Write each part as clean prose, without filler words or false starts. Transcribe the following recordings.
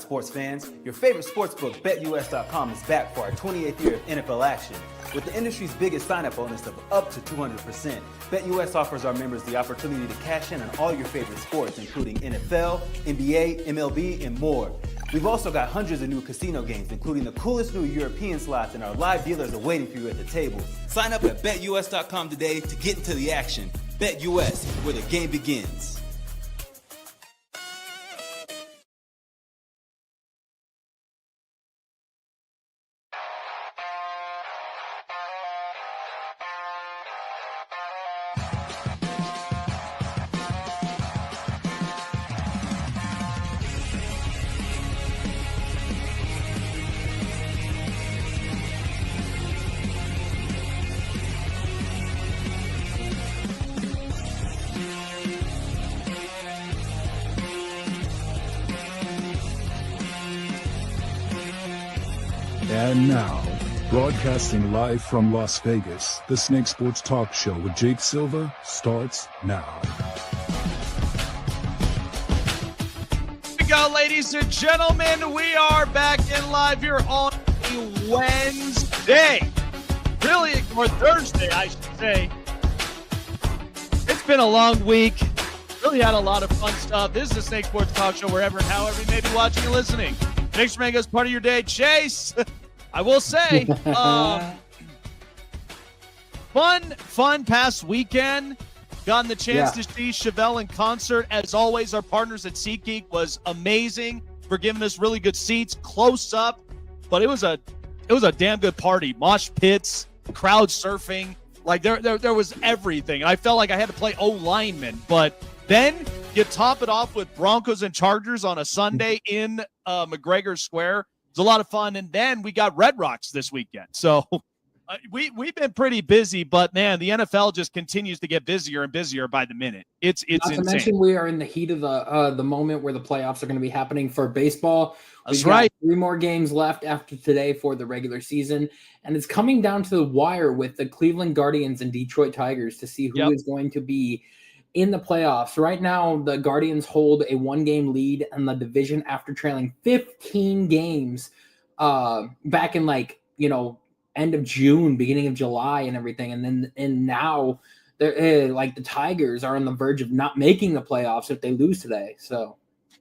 sports fans? Your favorite sportsbook, BetUS.com, is back for our 28th year of NFL action. With the industry's biggest sign-up bonus of up to 200%, BetUS offers our members the opportunity to cash in on all your favorite sports, including NFL, NBA, MLB, and more. We've also got hundreds of new casino games, including the coolest new European slots, and our live dealers are waiting for you at the table. Sign up at BetUS.com today to get into the action. BetUS, where the game begins. And now, broadcasting live from Las Vegas, the Snake Sports Talk Show with Jake Silva starts now. Here we go, ladies and gentlemen. We are back in live here on a Wednesday. Really, or Thursday, I should say. It's been a long week. Really had a lot of fun stuff. This is the Snake Sports Talk Show, wherever and however you may be watching and listening. Thanks for making us part of your day. Chase, I will say, fun past weekend. Gotten the chance to see Chevelle in concert. As always, our partners at SeatGeek was amazing for giving us really good seats, close up. But it was a damn good party. Mosh pits, crowd surfing, like there was everything. And I felt like I had to play O-lineman. But then you top it off with Broncos and Chargers on a Sunday in McGregor Square. It was a lot of fun. And then we got Red Rocks this weekend. So we've been pretty busy, but man, the NFL just continues to get busier and busier by the minute. It's Not insane. to mention we are in the heat of the moment where the playoffs are going to be happening for baseball. That's We've right. got 3 more games left after today for the regular season, and it's coming down to the wire with the Cleveland Guardians and Detroit Tigers to see who is going to be in the playoffs. Right now, the Guardians hold a 1-game lead in the division after trailing 15 games back in end of June, beginning of July and everything. And now they're the Tigers are on the verge of not making the playoffs if they lose today. So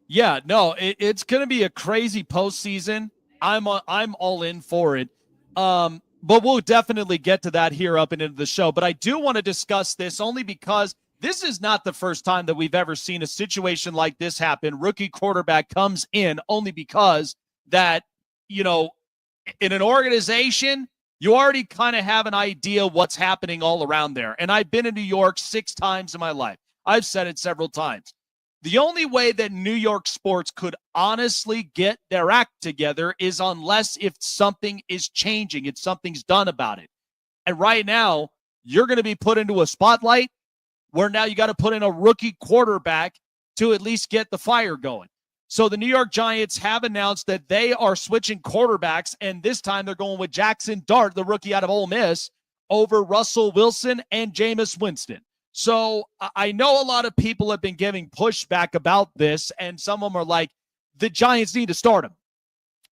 yeah, no, it's going to be a crazy postseason. I'm all in for it. But we'll definitely get to that here up and into the show. But I do want to discuss this only because this is not the first time that we've ever seen a situation like this happen. Rookie quarterback comes in only because that, in an organization, you already kind of have an idea what's happening all around there. And I've been in New York 6 times in my life. I've said it several times. The only way that New York sports could honestly get their act together is unless if something is changing, if something's done about it. And right now, you're going to be put into a spotlight where now you got to put in a rookie quarterback to at least get the fire going. So the New York Giants have announced that they are switching quarterbacks, and this time they're going with Jackson Dart, the rookie out of Ole Miss, over Russell Wilson and Jameis Winston. So I know a lot of people have been giving pushback about this, and some of them are like, the Giants need to start him.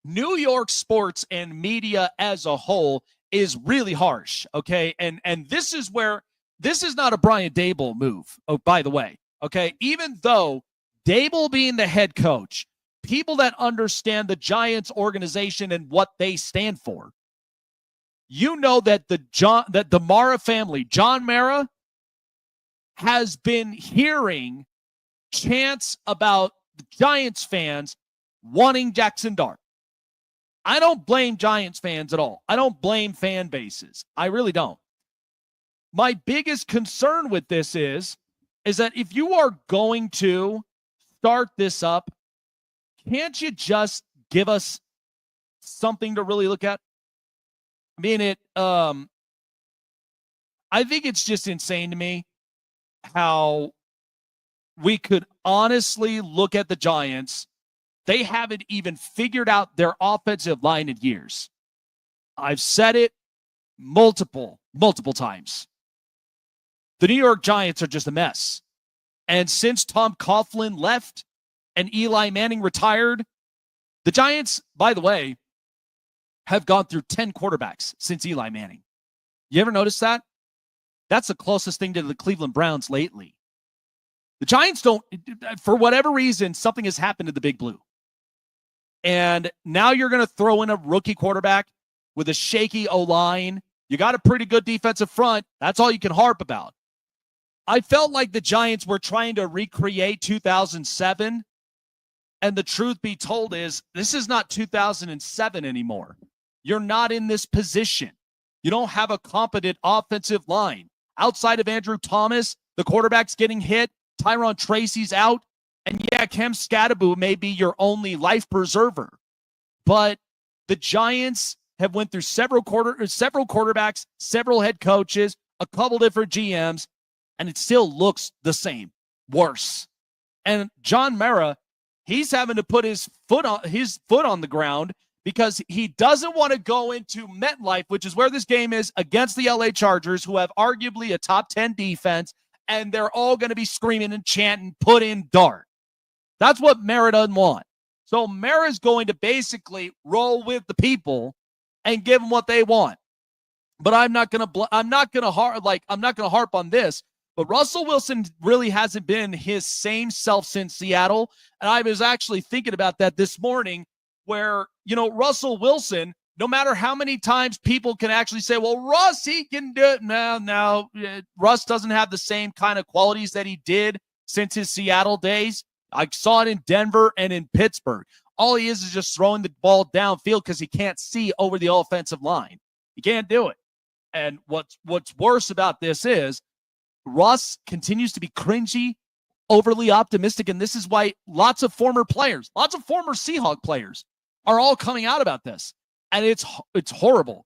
New York sports and media as a whole is really harsh, okay? And this is where this is not a Brian Daboll move, oh, by the way, okay? Even though Daboll being the head coach, people that understand the Giants organization and what they stand for, that the Mara family, John Mara, has been hearing chants about the Giants fans wanting Jackson Dart. I don't blame Giants fans at all. I don't blame fan bases. I really don't. My biggest concern with this is that if you are going to start this up, can't you just give us something to really look at? I mean, I think it's just insane to me how we could honestly look at the Giants. They haven't even figured out their offensive line in years. I've said it multiple times. The New York Giants are just a mess. And since Tom Coughlin left and Eli Manning retired, The Giants, by the way, have gone through 10 quarterbacks since Eli Manning. You ever notice that? That's the closest thing to the Cleveland Browns lately. The Giants don't, for whatever reason, something has happened to the Big Blue. And now you're going to throw in a rookie quarterback with a shaky O-line. You got a pretty good defensive front. That's all you can harp about. I felt like the Giants were trying to recreate 2007. And the truth be told is, this is not 2007 anymore. You're not in this position. You don't have a competent offensive line. Outside of Andrew Thomas, the quarterback's getting hit. Tyron Tracy's out. And yeah, Cam Scatterbo may be your only life preserver. But the Giants have went through several quarterbacks, several head coaches, a couple different GMs, and it still looks the same, worse. And John Mara, he's having to put his foot on the ground because he doesn't want to go into MetLife, which is where this game is, against the LA Chargers, who have arguably a top 10 defense, and they're all going to be screaming and chanting, put in Dart. That's what Mara doesn't want. So Mara's going to basically roll with the people and give them what they want. But I'm not going to harp on this. But Russell Wilson really hasn't been his same self since Seattle. And I was actually thinking about that this morning where, Russell Wilson, no matter how many times people can actually say, well, Russ, he can do it. No, Russ doesn't have the same kind of qualities that he did since his Seattle days. I saw it in Denver and in Pittsburgh. All he is just throwing the ball downfield because he can't see over the offensive line. He can't do it. And what's worse about this is Russ continues to be cringy, overly optimistic, and this is why lots of former Seahawk players are all coming out about this. And it's horrible.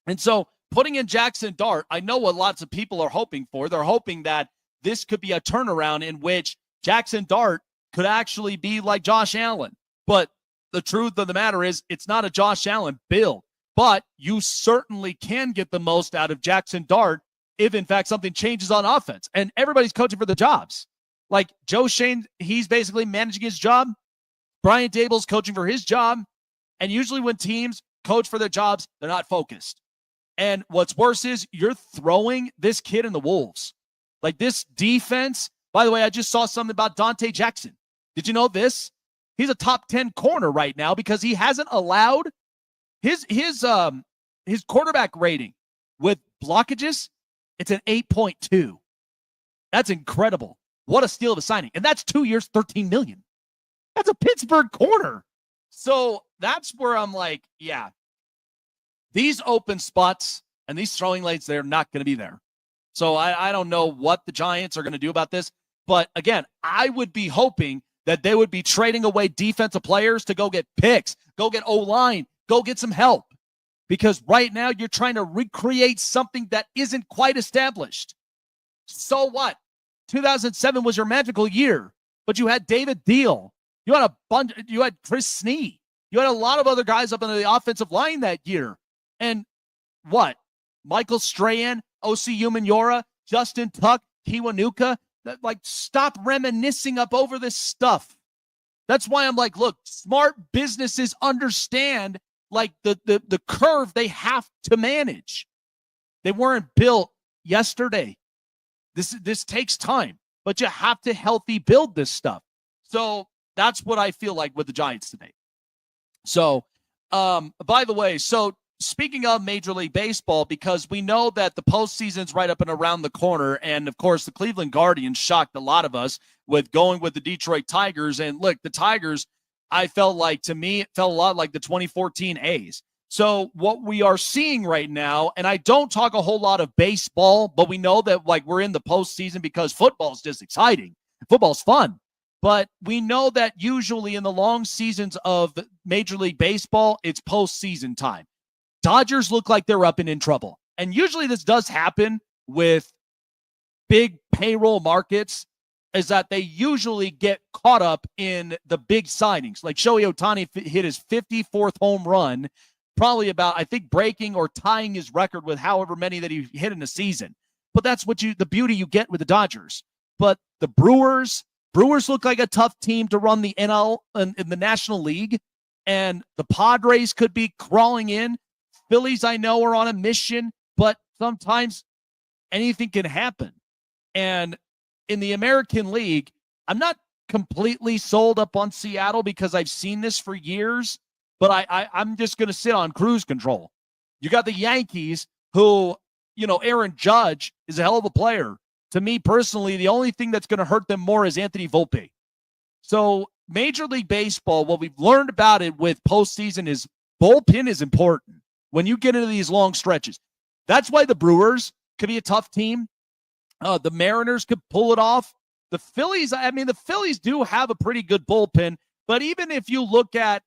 And so putting in Jackson Dart, I know what lots of people are hoping for. They're hoping that this could be a turnaround in which Jackson Dart could actually be like Josh Allen. But the truth of the matter is it's not a Josh Allen build. But you certainly can get the most out of Jackson Dart if, in fact, something changes on offense. And everybody's coaching for the jobs. Like Joe Shane, he's basically managing his job. Brian Dable's coaching for his job. And usually when teams coach for their jobs, they're not focused. And what's worse is you're throwing this kid in the wolves. Like this defense. By the way, I just saw something about Dante Jackson. Did you know this? He's a top 10 corner right now because he hasn't allowed his quarterback rating with blockages. It's an 8.2. That's incredible. What a steal of a signing. And that's 2 years, $13 million. That's a Pittsburgh corner. So that's where I'm like, yeah, these open spots and these throwing lanes, they're not going to be there. So I don't know what the Giants are going to do about this. But again, I would be hoping that they would be trading away defensive players to go get picks, go get O-line, go get some help. Because right now you're trying to recreate something that isn't quite established. So what? 2007 was your magical year, but you had David Deal. You had Chris Snee. You had a lot of other guys up on the offensive line that year. And what? Michael Strahan, O.C. Umenyiora, Justin Tuck, Kiwanuka. Like, stop reminiscing up over this stuff. That's why I'm like, look, smart businesses understand like the curve they have to manage. They weren't built yesterday. This takes time, but you have to healthy build this stuff. So that's what I feel like with the Giants today. So, by the way, so speaking of Major League Baseball, because we know that the postseason's right up and around the corner, and of course the Cleveland Guardians shocked a lot of us with going with the Detroit Tigers. And look, the Tigers, to me, it felt a lot like the 2014 A's. So what we are seeing right now, and I don't talk a whole lot of baseball, but we know that like we're in the postseason because football is just exciting. Football's fun. But we know that usually in the long seasons of Major League Baseball, it's postseason time. Dodgers look like they're up and in trouble. And usually this does happen with big payroll markets, is that they usually get caught up in the big signings. Like Shohei Ohtani hit his 54th home run, probably about, I think, breaking or tying his record with however many that he hit in a season. But that's the beauty you get with the Dodgers. But the Brewers look like a tough team to run the NL in the National League. and the Padres could be crawling in. Phillies, I know, are on a mission, but sometimes anything can happen. And in the American League, I'm not completely sold up on Seattle because I've seen this for years, but I'm just going to sit on cruise control. You got the Yankees who, Aaron Judge is a hell of a player. To me personally, the only thing that's going to hurt them more is Anthony Volpe. So Major League Baseball, what we've learned about it with postseason is bullpen is important when you get into these long stretches. That's why the Brewers could be a tough team. The Mariners could pull it off. The Phillies, the Phillies do have a pretty good bullpen, but even if you look at,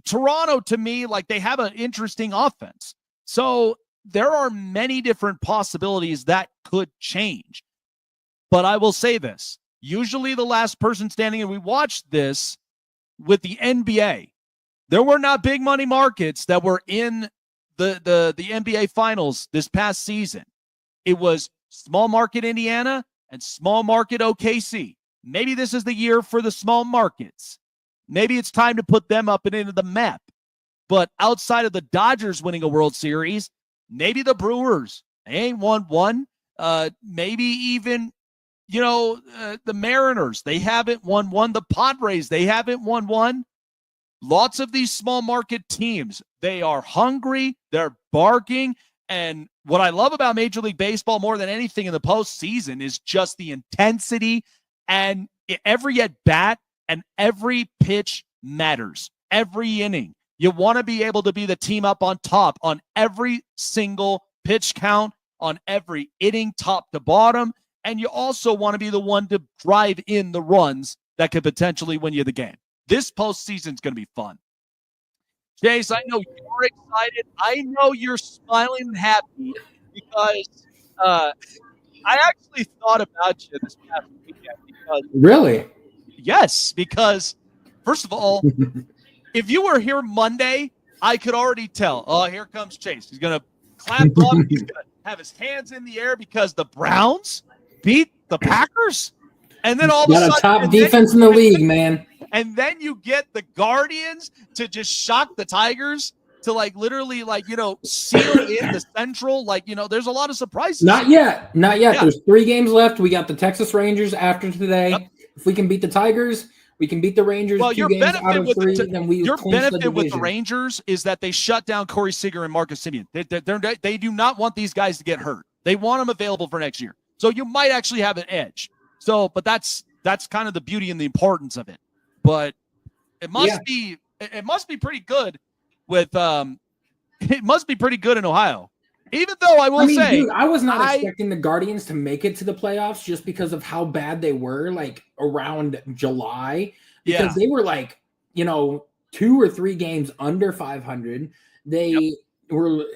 Toronto, to me, like, they have an interesting offense. So there are many different possibilities that could change. But I will say this, usually the last person standing, and we watched this with the NBA, there were not big money markets that were in the NBA finals this past season. It was small market Indiana and small market OKC. Maybe this is the year for the small markets. Maybe it's time to put them up and into the map. But outside of the Dodgers winning a World Series, maybe the Brewers, they ain't won one. Maybe even, the Mariners, they haven't won one. The Padres, they haven't won one. Lots of these small market teams, they are hungry, they're barking. And what I love about Major League Baseball more than anything in the postseason is just the intensity, and every at-bat and every pitch matters. Every inning. You want to be able to be the team up on top on every single pitch count, on every inning, top to bottom. And you also want to be the one to drive in the runs that could potentially win you the game. This postseason is going to be fun. Chase, I know you're excited. I know you're smiling and happy because I actually thought about you this past weekend. Really? Yes, because first of all, if you were here Monday, I could already tell. Oh, here comes Chase. He's going to clap up. He's going to have his hands in the air because the Browns beat the Packers. And then all of a sudden, got a top defense in the league, man. And then you get the Guardians to just shock the Tigers to literally seal in the Central. There's a lot of surprises. Not yet. Yeah. There's 3 games left. We got the Texas Rangers after today. Yep. If we can beat the Tigers, we can beat the Rangers. Well, 2 games out of 3, then we your clinch benefit with the Rangers is that they shut down Corey Seager and Marcus Semien. They do not want these guys to get hurt. They want them available for next year. So you might actually have an edge. So, but that's kind of the beauty and the importance of it. But it must be pretty good with it must be pretty good in Ohio. Even though I will say, dude, I was not expecting the Guardians to make it to the playoffs just because of how bad they were around July, because they were 2 or 3 games under 500. They were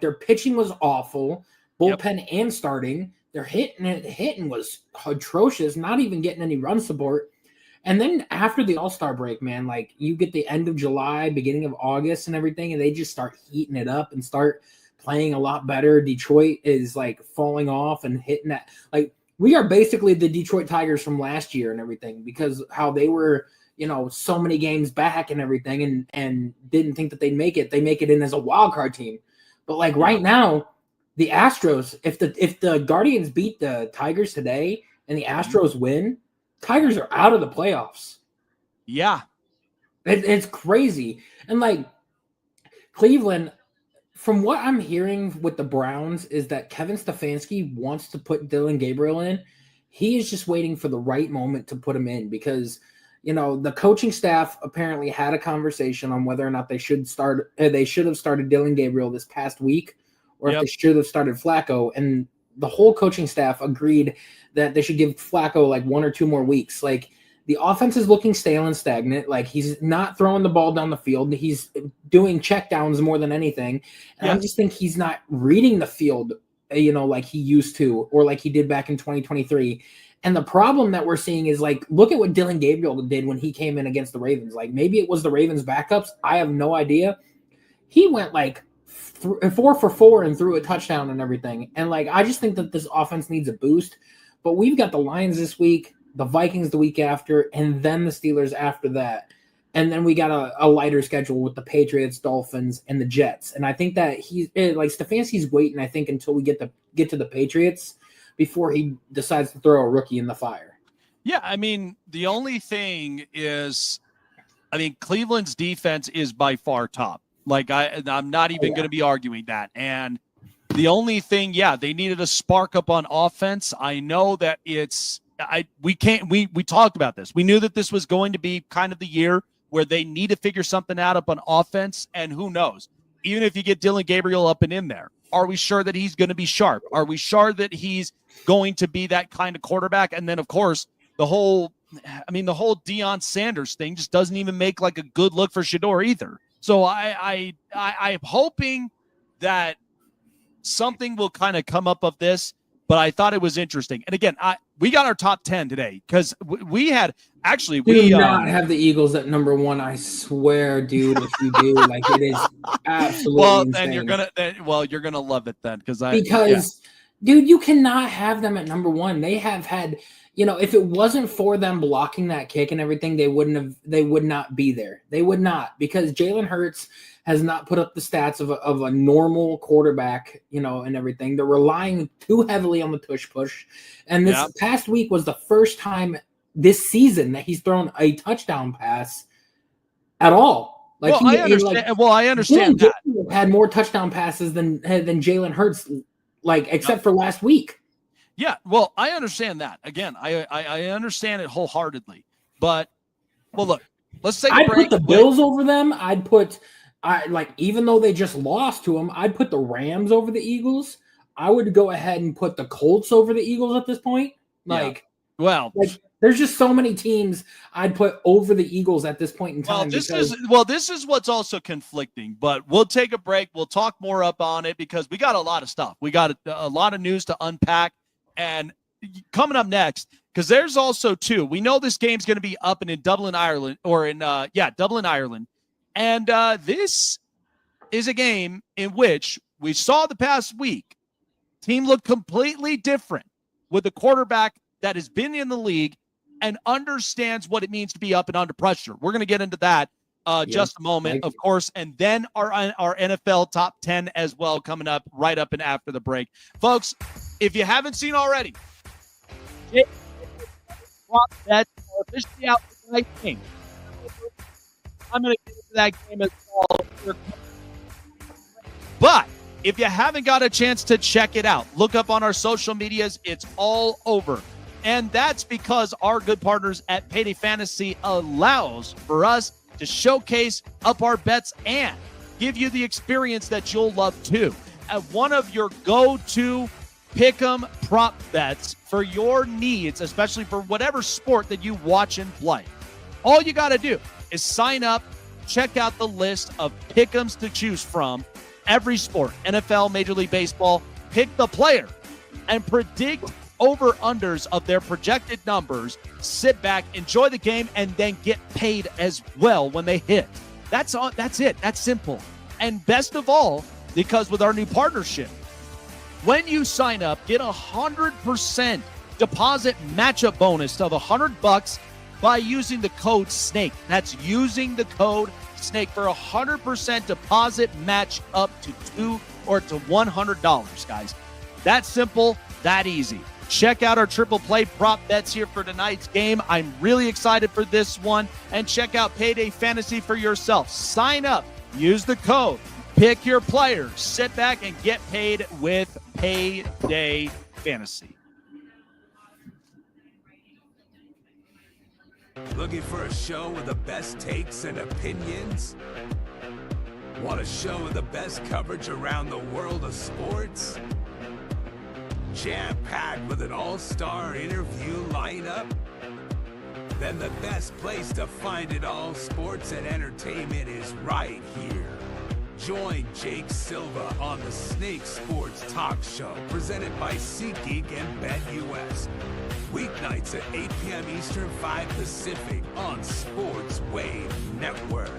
their pitching was awful, bullpen and starting. Their hitting was atrocious, not even getting any run support. And then after the All-Star break, man, you get the end of July, beginning of August and everything, and they just start heating it up and start playing a lot better. Detroit is falling off and hitting that. We are basically the Detroit Tigers from last year and everything, because how they were, so many games back and everything, and didn't think that they'd make it. They make it in as a wild card team. But right now, the Astros, if the Guardians beat the Tigers today and the Astros win, Tigers are out of the playoffs. Yeah. It's crazy. And Cleveland, from what I'm hearing with the Browns, is that Kevin Stefanski wants to put Dillon Gabriel in. He is just waiting for the right moment to put him in because, the coaching staff apparently had a conversation on whether or not they should have started Dillon Gabriel this past week, or if they should have started Flacco. And the whole coaching staff agreed that they should give Flacco 1 or 2 more weeks. The offense is looking stale and stagnant. He's not throwing the ball down the field. He's doing checkdowns more than anything. And I just think he's not reading the field, like he used to, or like he did back in 2023. And the problem that we're seeing is look at what Dillon Gabriel did when he came in against the Ravens. Maybe it was the Ravens backups. I have no idea. He went 4 for 4 and threw a touchdown and everything. And I just think that this offense needs a boost. But we've got the Lions this week, the Vikings the week after, and then the Steelers after that. And then we got a lighter schedule with the Patriots, Dolphins, and the Jets. And I think that Stefanski's waiting, I think, until we get to the Patriots before he decides to throw a rookie in the fire. Yeah, I mean, the only thing is, Cleveland's defense is by far top. Like, I'm not even going to be arguing that. And the only thing, they needed a spark up on offense. I know that we talked about this. We knew that this was going to be kind of the year where they need to figure something out up on offense. And who knows, even if you get Dylan Gabriel up and in there, are we sure that he's going to be sharp? Are we sure that he's going to be that kind of quarterback? And then, of course, the whole Deion Sanders thing just doesn't even make like a good look for Shedeur either. So I'm hoping that something will kind of come up of this, but I thought it was interesting. And again, we got our top 10 today because we had actually do not have the Eagles at number 1. I swear, dude, if you do, like, it is absolutely insane. You're gonna love it then because dude, you cannot have them at number 1. They have had, if it wasn't for them blocking that kick and everything, they would not be there. They would not, because Jalen Hurts has not put up the stats of a normal quarterback, and everything. They're relying too heavily on the push. And this past week was the first time this season that he's thrown a touchdown pass at all. Like, I understand that. Had more touchdown passes than Jalen Hurts, except for last week. Yeah, well, I understand that. Again, I understand it wholeheartedly. But, look, let's take a break. I'd put the Bills over them. Even though they just lost to them, I'd put the Rams over the Eagles. I would go ahead and put the Colts over the Eagles at this point. There's just so many teams I'd put over the Eagles at this point in time. This is what's also conflicting, but we'll take a break. We'll talk more up on it because we got a lot of stuff. We got a lot of news to unpack. And coming up next, because there's also we know this game's going to be up in Dublin, Ireland, Dublin, Ireland. And this is a game in which we saw the past week. Team looked completely different with a quarterback that has been in the league and understands what it means to be up and under pressure. We're going to get into that just a moment, of course, and then our NFL top 10 as well coming up right up and after the break. Folks, if you haven't seen already, that's officially out for tonight's game. I'm going to get into that game as well. But if you haven't got a chance to check it out, look up on our social medias. It's all over. And that's because our good partners at Payday Fantasy allows for us to showcase up our bets and give you the experience that you'll love too. At one of your go-to pick'em prop bets for your needs, especially for whatever sport that you watch and play. All you got to do is sign up, check out the list of pick'ems to choose from. Every sport, NFL, Major League Baseball, pick the player and predict over-unders of their projected numbers. Sit back, enjoy the game, and then get paid as well when they hit. That's all. That's it. That's simple. And best of all, because with our new partnership, when you sign up, get 100% deposit matchup bonus of $100 by using the code SNAKE. That's using the code SNAKE for 100% deposit match up to $100, guys. That simple, that easy. Check out our triple play prop bets here for tonight's game. I'm really excited for this one. And check out Payday Fantasy for yourself. Sign up, use the code, pick your player, sit back and get paid with Payday Fantasy. Looking for a show with the best takes and opinions? Want a show with the best coverage around the world of sports? Jam-packed with an all-star interview lineup? Then the best place to find it all, sports and entertainment, is right here. Join Jake Silva on the Snake Sports Talk Show, presented by SeatGeek and BetUS. Weeknights at 8 p.m. Eastern, 5 Pacific on Sports Wave Network.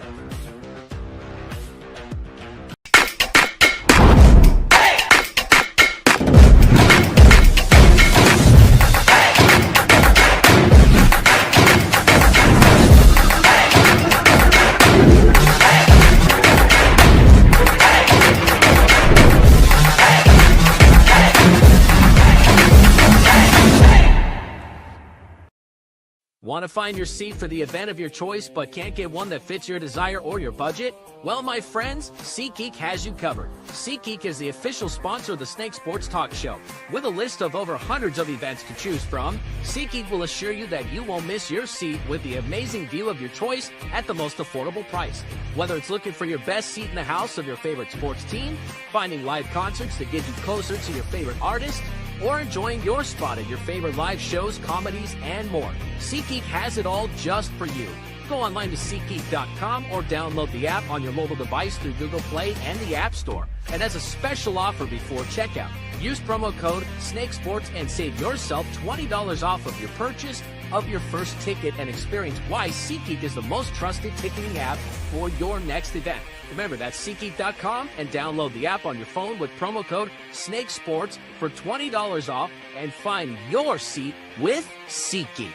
Want to find your seat for the event of your choice but can't get one that fits your desire or your budget? Well, my friends, SeatGeek has you covered. SeatGeek is the official sponsor of the Snake Sports Talk Show. With a list of over hundreds of events to choose from, SeatGeek will assure you that you won't miss your seat with the amazing view of your choice at the most affordable price. Whether it's looking for your best seat in the house of your favorite sports team, finding live concerts that get you closer to your favorite artist, or enjoying your spot at your favorite live shows, comedies, and more, SeatGeek has it all just for you. Go online to SeatGeek.com or download the app on your mobile device through Google Play and the App Store. And as a special offer before checkout, use promo code SNAKESPORTS and save yourself $20 off of your purchase of your first ticket and experience why SeatGeek is the most trusted ticketing app for your next event. Remember, that's SeatGeek.com and download the app on your phone with promo code SNAKESPORTS for $20 off and find your seat with SeatGeek.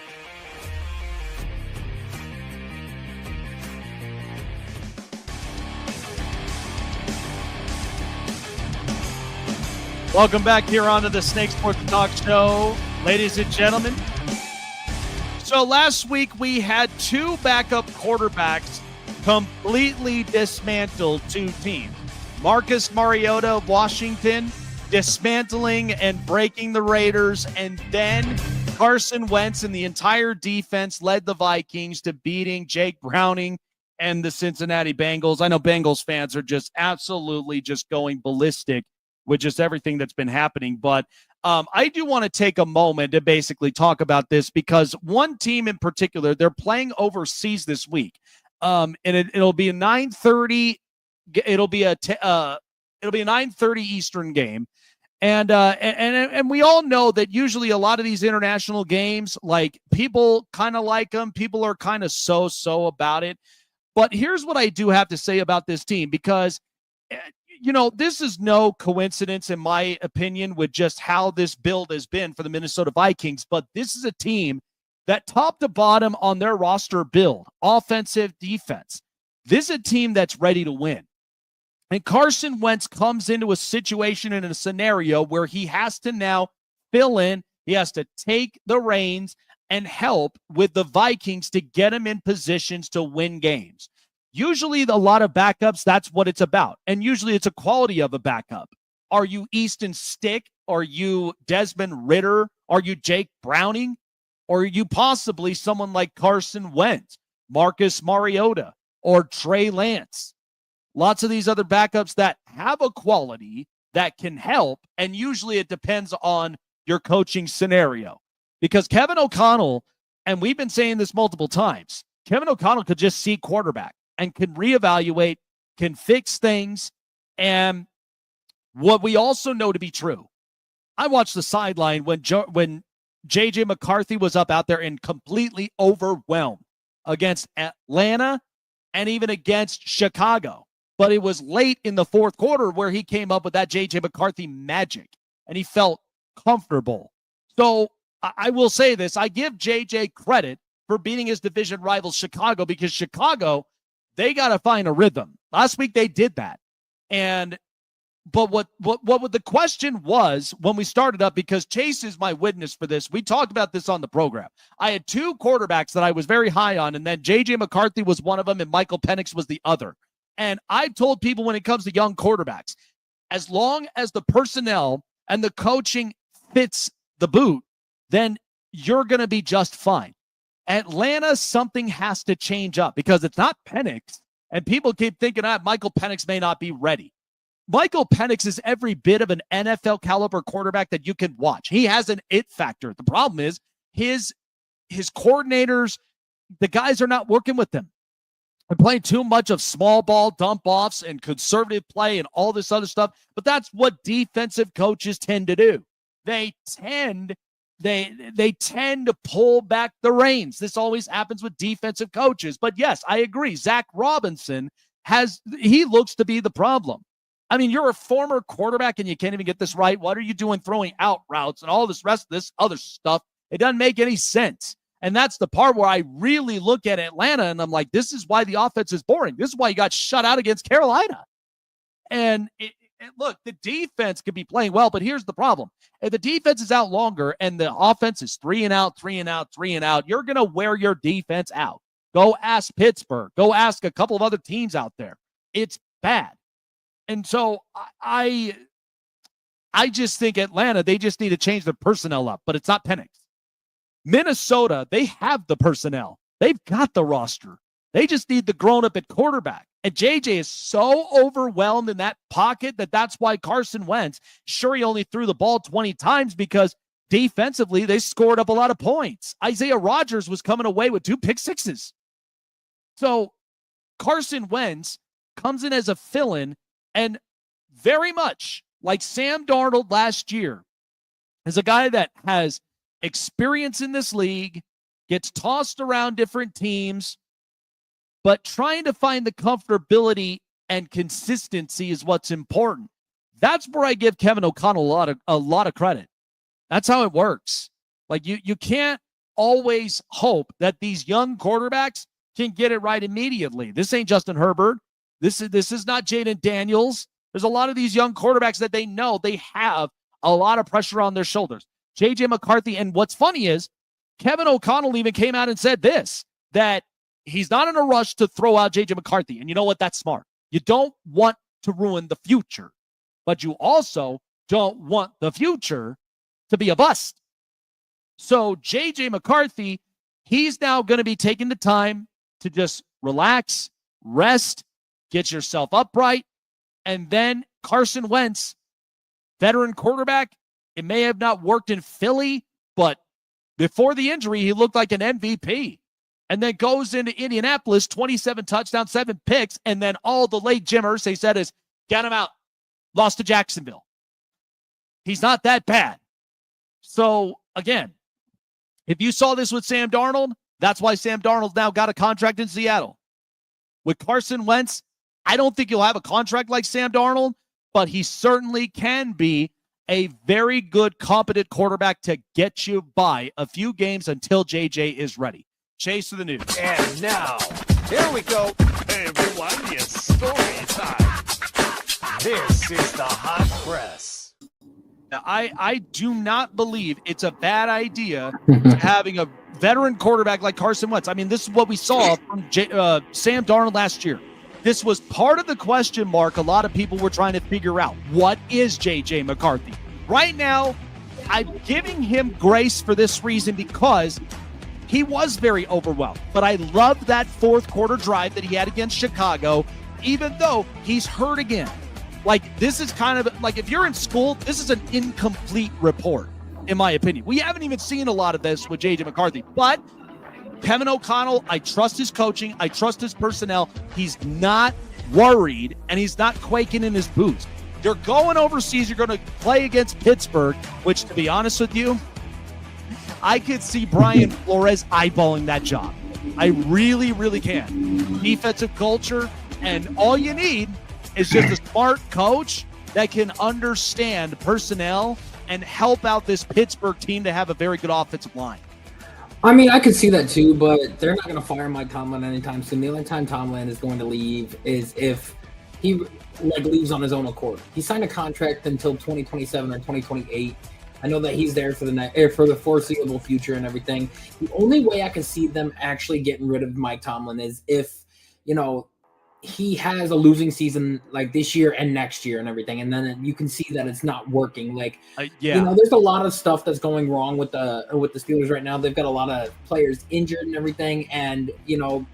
Welcome back here onto the Snake Sports Talk Show, ladies and gentlemen. So last week we had two backup quarterbacks completely dismantle two teams. Marcus Mariota of Washington dismantling and breaking the Raiders, and then Carson Wentz and the entire defense led the Vikings to beating Jake Browning and the Cincinnati Bengals. I know Bengals fans are just absolutely just going ballistic with just everything that's been happening. But I do want to take a moment to basically talk about this, because one team in particular, they're playing overseas this week. And it'll be a 9:30. It'll be a 9:30 Eastern game. And we all know that usually a lot of these international games, like, people kind of like them. People are kind of so about it. But here's what I do have to say about this team, because this is no coincidence, in my opinion, with just how this build has been for the Minnesota Vikings. But this is a team that top to bottom on their roster build, offensive, defense, this is a team that's ready to win. And Carson Wentz comes into a situation in a scenario where he has to now fill in. He has to take the reins and help with the Vikings to get him in positions to win games. Usually a lot of backups, that's what it's about. And usually it's a quality of a backup. Are you Easton Stick? Are you Desmond Ridder? Are you Jake Browning? Or are you possibly someone like Carson Wentz, Marcus Mariota, or Trey Lance? Lots of these other backups that have a quality that can help, and usually it depends on your coaching scenario. Because Kevin O'Connell, and we've been saying this multiple times, Kevin O'Connell could just see quarterback and can reevaluate, can fix things. And what we also know to be true, I watched the sideline when J.J. McCarthy was up out there and completely overwhelmed against Atlanta and even against Chicago. But it was late in the fourth quarter where he came up with that J.J. McCarthy magic, and he felt comfortable. So I will say this. I give J.J. credit for beating his division rival Chicago, because Chicago, they got to find a rhythm. Last week they did that. But what the question was when we started up, because Chase is my witness for this. We talked about this on the program. I had two quarterbacks that I was very high on, and then J.J. McCarthy was one of them and Michael Penix was the other. And I told people, when it comes to young quarterbacks, as long as the personnel and the coaching fits the boot, then you're going to be just fine. Atlanta, something has to change up, because it's not Penix. And people keep thinking that Michael Penix may not be ready. Michael Penix is every bit of an NFL caliber quarterback that you can watch. He has an it factor. The problem is his coordinators, the guys are not working with them. They're playing too much of small ball dump offs and conservative play and all this other stuff. But that's what defensive coaches tend to do. They tend to pull back the reins. This always happens with defensive coaches. But yes, I agree. Zach Robinson he looks to be the problem. I mean, you're a former quarterback and you can't even get this right. What are you doing throwing out routes and all this rest of this other stuff? It doesn't make any sense. And that's the part where I really look at Atlanta and I'm like, this is why the offense is boring. This is why you got shut out against Carolina. And look, the defense could be playing well, but here's the problem. If the defense is out longer and the offense is 3 and out, 3 and out, 3 and out, you're going to wear your defense out. Go ask Pittsburgh. Go ask a couple of other teams out there. It's bad. And so I just think Atlanta, they just need to change their personnel up, but it's not Penix. Minnesota, they have the personnel. They've got the roster. They just need the grown-up at quarterback. And JJ is so overwhelmed in that pocket that's why Carson Wentz, sure, he only threw the ball 20 times because defensively they scored up a lot of points. Isaiah Rodgers was coming away with 2 pick sixes. So Carson Wentz comes in as a fill-in, and very much like Sam Darnold last year, is a guy that has experience in this league, gets tossed around different teams, but trying to find the comfortability and consistency is what's important. That's where I give Kevin O'Connell a lot of credit. That's how it works. Like you can't always hope that these young quarterbacks can get it right immediately. This ain't Justin Herbert. This is not Jaden Daniels. There's a lot of these young quarterbacks that they know they have a lot of pressure on their shoulders. J.J. McCarthy, and what's funny is Kevin O'Connell even came out and said this, that he's not in a rush to throw out J.J. McCarthy. And you know what? That's smart. You don't want to ruin the future, but you also don't want the future to be a bust. So J.J. McCarthy, he's now going to be taking the time to just relax, rest, get yourself upright, and then Carson Wentz, veteran quarterback, it may have not worked in Philly, but before the injury, he looked like an MVP. And then goes into Indianapolis, 27 touchdowns, 7 picks, and then all the late Jim Irsay said is, get him out. Lost to Jacksonville. He's not that bad. So, again, if you saw this with Sam Darnold, that's why Sam Darnold's now got a contract in Seattle. With Carson Wentz, I don't think he'll have a contract like Sam Darnold, but he certainly can be a very good, competent quarterback to get you by a few games until JJ is ready. Chase to the news. And now, here we go. Hey, everyone, it's story time. This is the hot press. Now, I do not believe it's a bad idea having a veteran quarterback like Carson Wentz. I mean, this is what we saw from Sam Darnold last year. This was part of the question mark a lot of people were trying to figure out. What is J.J. McCarthy? Right now, I'm giving him grace for this reason because he was very overwhelmed. But I love that fourth quarter drive that he had against Chicago, even though he's hurt again. Like, this is kind of like if you're in school, this is an incomplete report, in my opinion. We haven't even seen a lot of this with J.J. McCarthy. But Kevin O'Connell, I trust his coaching. I trust his personnel. He's not worried, and he's not quaking in his boots. You're going overseas. You're going to play against Pittsburgh, which, to be honest with you, I could see Brian Flores eyeballing that job. I really, really can. Defensive culture, and all you need is just a smart coach that can understand personnel and help out this Pittsburgh team to have a very good offensive line. I mean, I could see that too, but they're not going to fire Mike Tomlin anytime soon. The only time Tomlin is going to leave is if he leaves on his own accord. He signed a contract until 2027 or 2028. I know that he's there for the foreseeable future and everything. The only way I can see them actually getting rid of Mike Tomlin is if, he has a losing season like this year and next year and everything, and then you can see that it's not working. There's a lot of stuff that's going wrong with the Steelers right now. They've got a lot of players injured and everything, and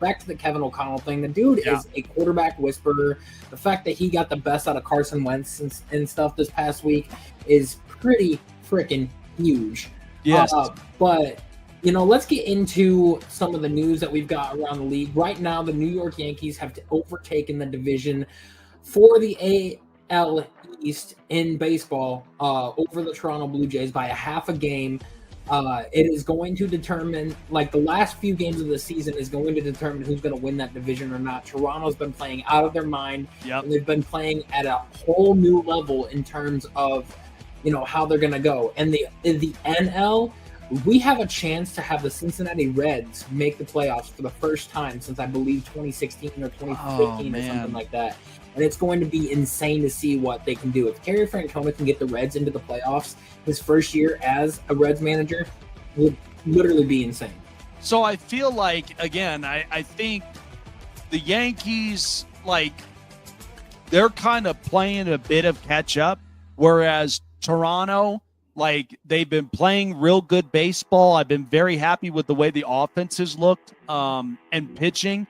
back to the Kevin O'Connell thing. The dude is a quarterback whisperer. The fact that he got the best out of Carson Wentz and stuff this past week is pretty freaking huge. Yes, but. Let's get into some of the news that we've got around the league. Right now, the New York Yankees have overtaken the division for the AL East in baseball over the Toronto Blue Jays by a half a game. It is going to determine, the last few games of the season is going to determine who's going to win that division or not. Toronto's been playing out of their mind. Yep. And they've been playing at a whole new level in terms of, how they're going to go. And in the NL, we have a chance to have the Cincinnati Reds make the playoffs for the first time since I believe 2016 or 2015 or something like that. and it's going to be insane to see what they can do. If Terry Francona can get the Reds into the playoffs his first year as a Reds manager, would literally be insane. So I feel like, again, I think the Yankees, like, they're kind of playing a bit of catch up, whereas Toronto, like, they've been playing real good baseball. I've been very happy with the way the offense has looked and pitching.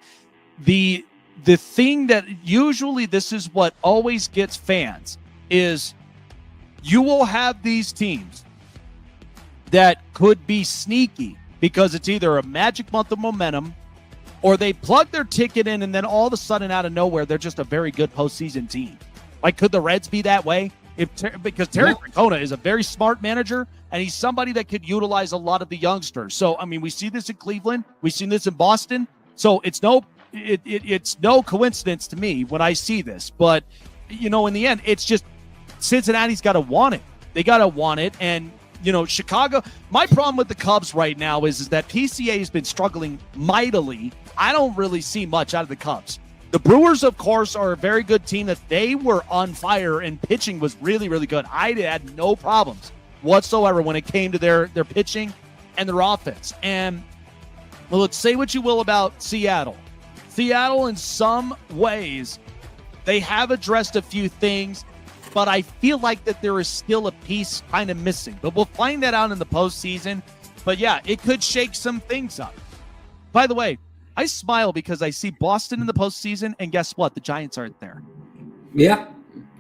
The thing that usually this is what always gets fans is you will have these teams that could be sneaky because it's either a magic month of momentum or they plug their ticket in and then all of a sudden out of nowhere, they're just a very good postseason team. Like, could the Reds be that way? Because Terry Francona is a very smart manager, and he's somebody that could utilize a lot of the youngsters. So, I mean, we see this in Cleveland. We've seen this in Boston. So it's no coincidence to me when I see this. But, in the end, it's just Cincinnati's got to want it. They got to want it. And, Chicago, my problem with the Cubs right now is that PCA has been struggling mightily. I don't really see much out of the Cubs. The Brewers, of course, are a very good team that they were on fire and pitching was really, really good. I had no problems whatsoever when it came to their pitching and their offense. And, well, let's say what you will about Seattle. Seattle, in some ways, they have addressed a few things, but I feel like that there is still a piece kind of missing. But we'll find that out in the postseason. But, yeah, it could shake some things up. By the way, I smile because I see Boston in the postseason, and guess what? The Giants aren't there. Yeah.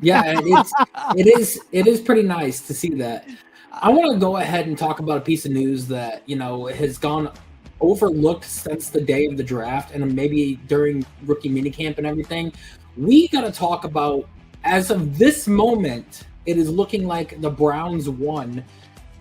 It is pretty nice to see that. I want to go ahead and talk about a piece of news that has gone overlooked since the day of the draft, and maybe during rookie minicamp and everything. We got to talk about, as of this moment, it is looking like the Browns won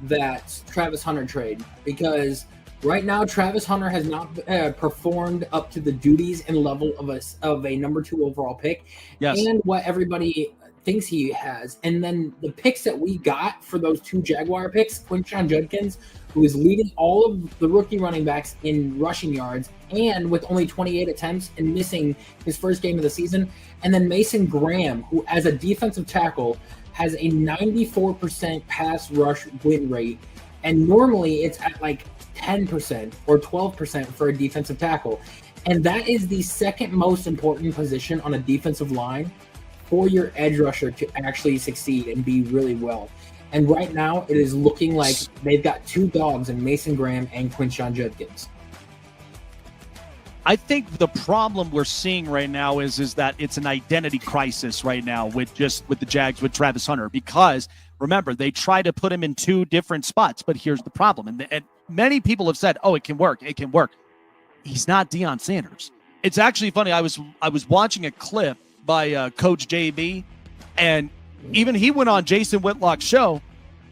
that Travis Hunter trade, because right now, Travis Hunter has not performed up to the duties and level of a number 2 overall pick, and what everybody thinks he has. And then the picks that we got for those 2 Jaguar picks, Quinshon Judkins, who is leading all of the rookie running backs in rushing yards, and with only 28 attempts and missing his first game of the season, and then Mason Graham, who as a defensive tackle has a 94% pass rush win rate, and normally it's at like 10% or 12% for a defensive tackle. And that is the second most important position on a defensive line for your edge rusher to actually succeed and be really well. And right now, it is looking like they've got 2 dogs in Mason Graham and Quinshon Judkins. I think the problem we're seeing right now is that it's an identity crisis right now with the Jags with Travis Hunter, because remember, they try to put him in 2 different spots, but here's the problem. And many people have said, "Oh, it can work. It can work." He's not Deion Sanders. It's actually funny. I was watching a clip by Coach JB, and even he went on Jason Whitlock's show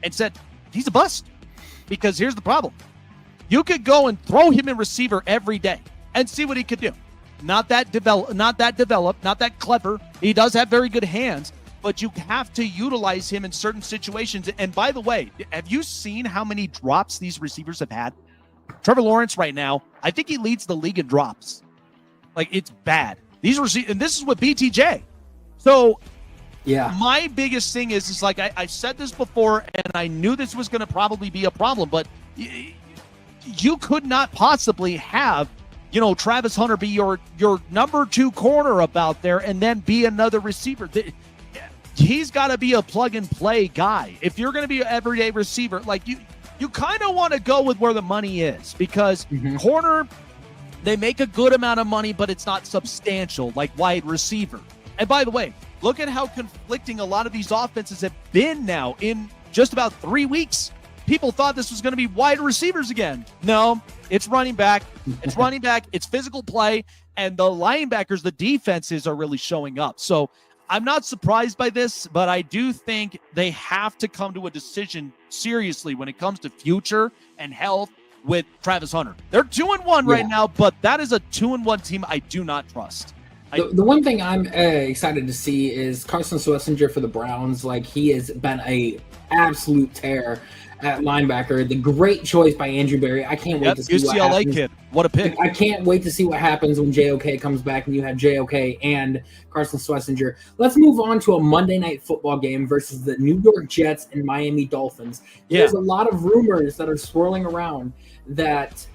and said he's a bust, because here's the problem: you could go and throw him in receiver every day and see what he could do. Not that developed, not that clever. He does have very good hands, but you have to utilize him in certain situations. And by the way, have you seen how many drops these receivers have had? Trevor Lawrence right now, I think he leads the league in drops. Like, it's bad. And this is with BTJ. So yeah, my biggest thing is like, I said this before, and I knew this was going to probably be a problem, but you could not possibly have, Travis Hunter be your number 2 corner about there and then be another receiver. He's got to be a plug-and-play guy. If you're going to be an everyday receiver, like you kind of want to go with where the money is, because corner, they make a good amount of money, but it's not substantial like wide receiver. And by the way, look at how conflicting a lot of these offenses have been now in just about 3 weeks. People thought this was going to be wide receivers again. No, it's running back. It's running back. It's physical play. And the linebackers, the defenses are really showing up. So I'm not surprised by this, but I do think they have to come to a decision seriously when it comes to future and health with Travis Hunter. They're 2-1 right now, but that is a 2-1 team I do not trust. The one thing I'm excited to see is Carson Schlesinger for the Browns. Like, he has been a absolute tear at linebacker. The great choice by Andrew Berry. I can't wait to see what UCLA happens. kid. What a pick. I can't wait to see what happens when JOK comes back and you have JOK and Carson Schlesinger. Let's move on to a Monday Night Football game versus the New York Jets and Miami Dolphins. There's a lot of rumors that are swirling around that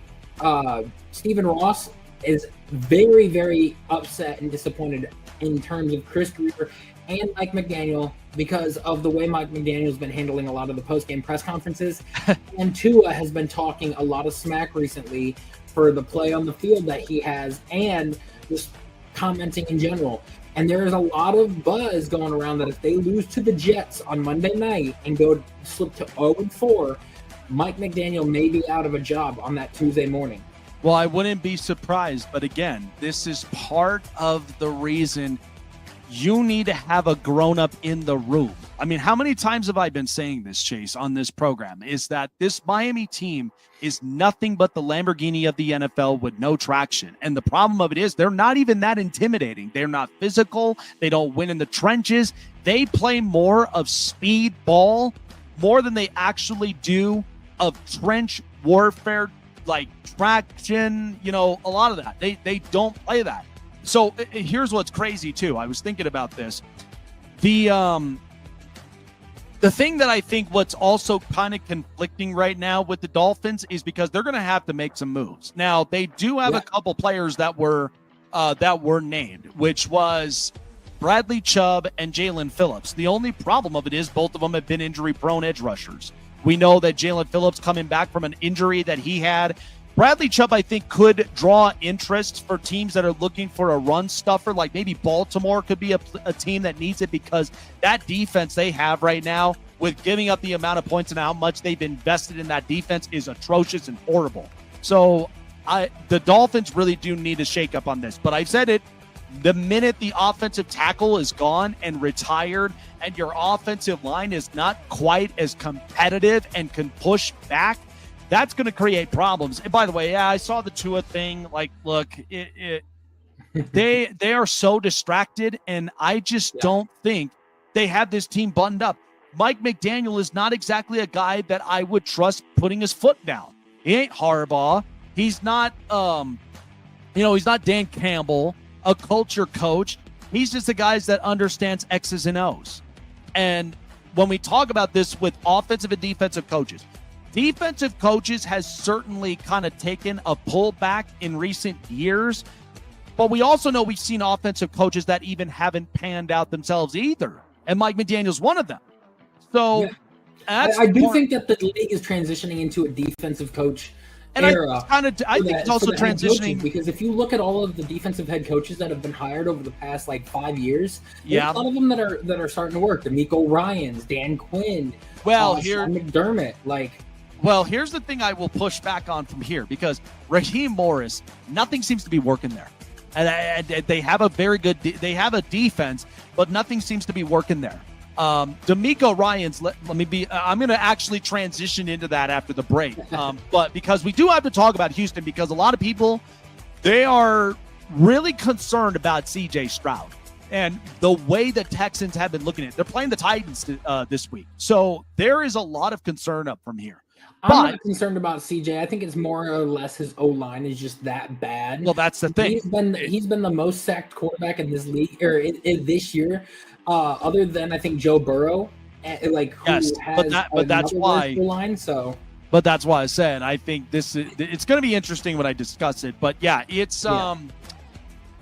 Stephen Ross is very, very upset and disappointed in terms of Chris Grier and Mike McDaniel because of the way Mike McDaniel's been handling a lot of the post-game press conferences. And Tua has been talking a lot of smack recently for the play on the field that he has and just commenting in general. And there is a lot of buzz going around that if they lose to the Jets on Monday night and go slip to 0-4, Mike McDaniel may be out of a job on that Tuesday morning. Well, I wouldn't be surprised. But again, this is part of the reason you need to have a grown-up in the room. I mean, how many times have I been saying this, Chase, on this program, is that this Miami team is nothing but the Lamborghini of the NFL with no traction. And the problem of it is they're not even that intimidating. They're not physical. They don't win in the trenches. They play more of speed ball more than they actually do of trench warfare, like traction, a lot of that. They don't play that. So here's what's crazy too. I was thinking about this. The thing that I think what's also kind of conflicting right now with the Dolphins is because they're going to have to make some moves. Now they do have a couple players that were named, which was Bradley Chubb and Jalen Phillips. The only problem of it is both of them have been injury-prone edge rushers. We know that Jalen Phillips coming back from an injury that he had. Bradley Chubb, I think, could draw interest for teams that are looking for a run stuffer. Like maybe Baltimore could be a team that needs it because that defense they have right now with giving up the amount of points and how much they've invested in that defense is atrocious and horrible. So the Dolphins really do need a shakeup on this. But I've said it, the minute the offensive tackle is gone and retired and your offensive line is not quite as competitive and can push back, that's going to create problems. And by the way, I saw the Tua thing. Like, look, they are so distracted, and I just don't think they have this team buttoned up. Mike McDaniel is not exactly a guy that I would trust putting his foot down. He ain't Harbaugh. He's not, he's not Dan Campbell, a culture coach. He's just the guy that understands X's and O's. And when we talk about this with offensive and defensive coaches has certainly kind of taken a pullback in recent years. But we also know we've seen offensive coaches that even haven't panned out themselves either. And Mike McDaniel's one of them. So I do think that the league is transitioning into a defensive coach era. I think it's also transitioning because if you look at all of the defensive head coaches that have been hired over the past 5 years, there's a lot of them that are starting to work. DeMeco Ryans, Dan Quinn, Sean McDermott, Well, here's the thing I will push back on from here because Raheem Morris, nothing seems to be working there. And they have a very good they have a defense, but nothing seems to be working there. DeMeco Ryans, I'm going to actually transition into that after the break. But because we do have to talk about Houston because a lot of people, they are really concerned about CJ Stroud and the way the Texans have been looking at it. They're playing the Titans this week. So there is a lot of concern up from here. I'm not concerned about CJ. I think it's more or less his O-line is just that bad. Well, that's the thing. He's been the most sacked quarterback in this league or in this year, other than I think Joe Burrow. But that's why O-line. So, but that's why I said I think it's going to be interesting when I discuss it. But it's and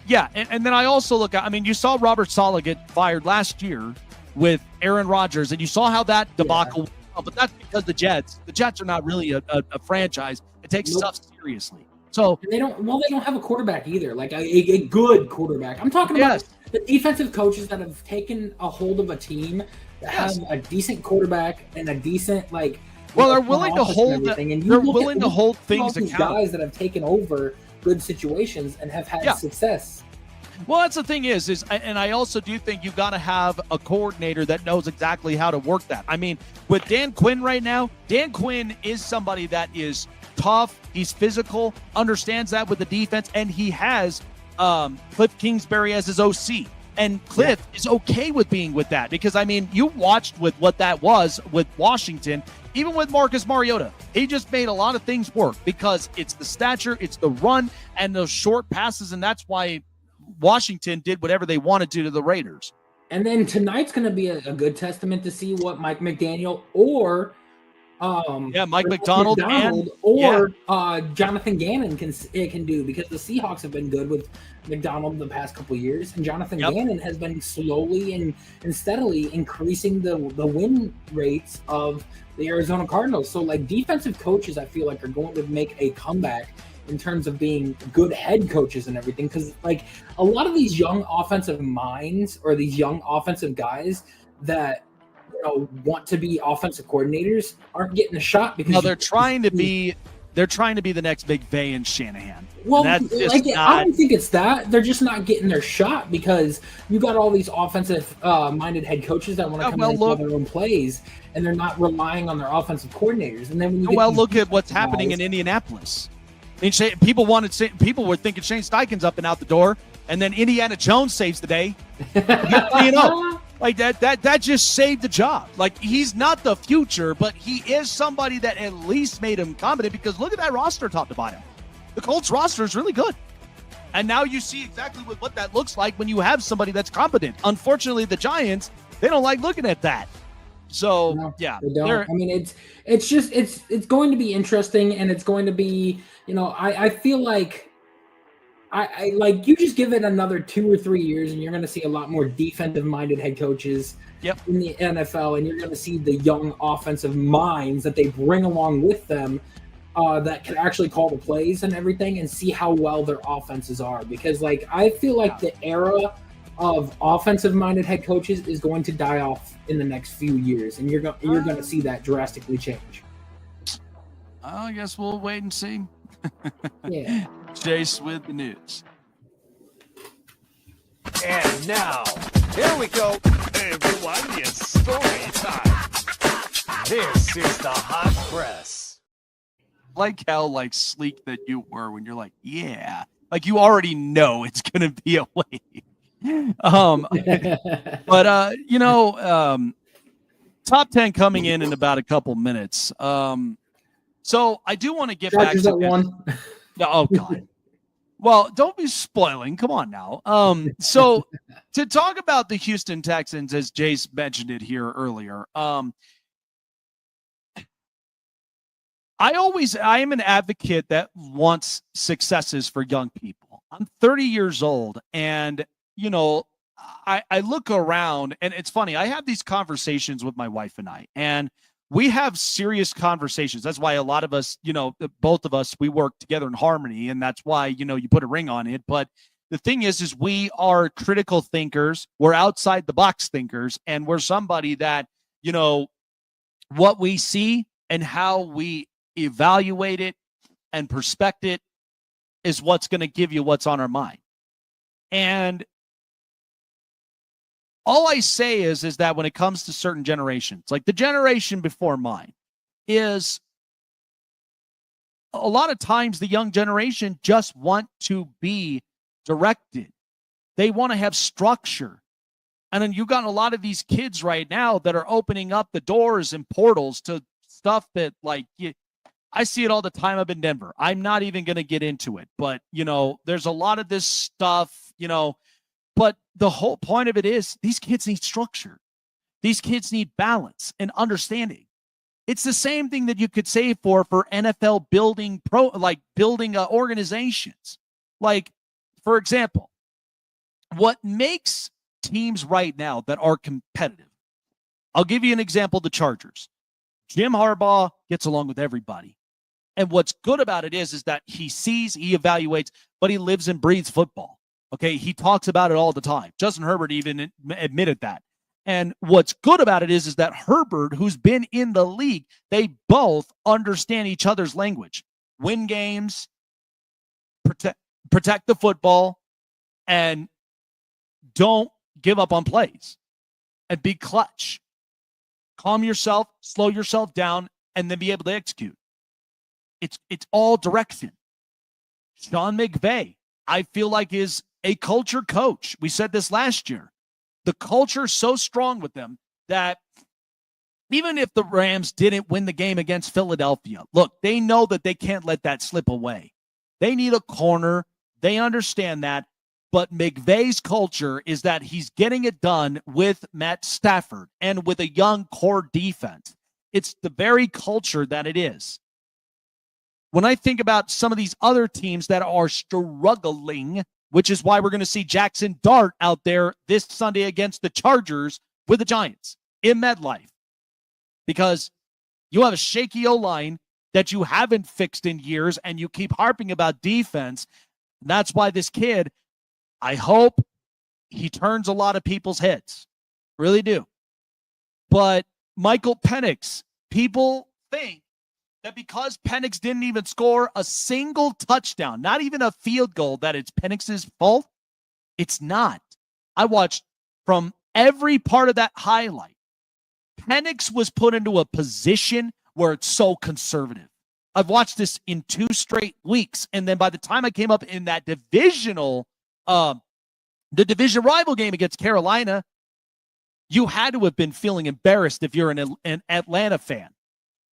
then I also look at. I mean, you saw Robert Saleh get fired last year with Aaron Rodgers, and you saw how that debacle. Yeah. But that's because the Jets are not really a franchise. It takes stuff seriously. So they don't have a quarterback either. Like a good quarterback. I'm talking about the defensive coaches that have taken a hold of a team that has a decent quarterback and a decent they're willing to hold they're willing to hold things accountable. Guys that have taken over good situations and have had success. Well, that's the thing is, and I also do think you got to have a coordinator that knows exactly how to work that. I mean, with Dan Quinn right now, Dan Quinn is somebody that is tough. He's physical, understands that with the defense, and he has Cliff Kingsbury as his OC. And Cliff is okay with being with that because, I mean, you watched with what that was with Washington, even with Marcus Mariota. He just made a lot of things work because it's the stature, it's the run, and those short passes, and that's why Washington did whatever they wanted to the Raiders. And then tonight's going to be a good testament to see what Mike McDaniel or Mike Macdonald or Jonathan Gannon can do, because the Seahawks have been good with McDonald the past couple of years, and Jonathan Gannon has been slowly and steadily increasing the win rates of the Arizona Cardinals. So like defensive coaches, I feel like are going to make a comeback in terms of being good head coaches and everything, because like a lot of these young offensive minds or these young offensive guys that want to be offensive coordinators aren't getting a shot because they're trying to be the next McVay and Shanahan. Well, I don't think it's that. They're just not getting their shot because you got all these offensive minded head coaches that want to come in and call their own plays, and they're not relying on their offensive coordinators. And then when you look at what's happening in Indianapolis. I mean, people were thinking Shane Steichen's up and out the door, and then Indiana Jones saves the day. Like that just saved the job. Like, he's not the future, but he is somebody that at least made him competent, because look at that roster top to bottom. The Colts roster is really good. And now you see exactly what that looks like when you have somebody that's competent. Unfortunately, the Giants, they don't like looking at that. So, they don't. I mean, it's going to be interesting, and it's going to be, I feel like I like, you just give it another 2 or 3 years and you're going to see a lot more defensive-minded head coaches in the NFL, and you're going to see the young offensive minds that they bring along with them that can actually call the plays and everything, and see how well their offenses are. Because, like, I feel like the era of offensive-minded head coaches is going to die off in the next few years, and you're going to see that drastically change. I guess we'll wait and see. Yeah. Chase with the news. And now, here we go. Everyone, it's story time. This is the hot press. Like how sleek that you were when you're like, yeah, like you already know it's gonna be a wave. But top 10 coming in about a couple minutes. So I do want to get back to one. Oh God. Well, don't be spoiling. Come on now. So to talk about the Houston Texans, as Jace mentioned it here earlier, I am an advocate that wants successes for young people. I'm 30 years old, and I look around, and it's funny. I have these conversations with my wife and I, and we have serious conversations. That's why a lot of us, both of us, we work together in harmony, and that's why, you put a ring on it. But the thing is we are critical thinkers. We're outside the box thinkers, and we're somebody that, what we see and how we evaluate it and perspect it is what's going to give you what's on our mind. And all I say is that when it comes to certain generations, like the generation before mine, is a lot of times the young generation just want to be directed. They want to have structure. And then you got a lot of these kids right now that are opening up the doors and portals to stuff that, I see it all the time up in Denver. I'm not even going to get into it, but there's a lot of this stuff, but the whole point of it is these kids need structure. These kids need balance and understanding. It's the same thing that you could say for NFL building organizations. Like, for example, what makes teams right now that are competitive, I'll give you an example, the Chargers. Jim Harbaugh gets along with everybody. And what's good about it is that he sees, he evaluates, but he lives and breathes football. Okay, he talks about it all the time. Justin Herbert even admitted that. And what's good about it is that Herbert, who's been in the league, they both understand each other's language. Win games, protect the football, and don't give up on plays. And be clutch. Calm yourself, slow yourself down, and then be able to execute. It's all direction. Sean McVay I feel like is a culture coach. We said this last year. The culture is so strong with them that even if the Rams didn't win the game against Philadelphia, look, they know that they can't let that slip away. They need a corner. They understand that. But McVay's culture is that he's getting it done with Matt Stafford and with a young core defense. It's the very culture that it is. When I think about some of these other teams that are struggling, which is why we're going to see Jackson Dart out there this Sunday against the Chargers with the Giants in MetLife, because you have a shaky O-line that you haven't fixed in years, and you keep harping about defense. And that's why this kid, I hope he turns a lot of people's heads. Really do. But Michael Penix, people think that because Penix didn't even score a single touchdown, not even a field goal, that it's Penix's fault. It's not. I watched from every part of that highlight. Penix was put into a position where it's so conservative. I've watched this in 2 straight weeks. And then by the time I came up in that divisional, the division rival game against Carolina, you had to have been feeling embarrassed if you're an Atlanta fan.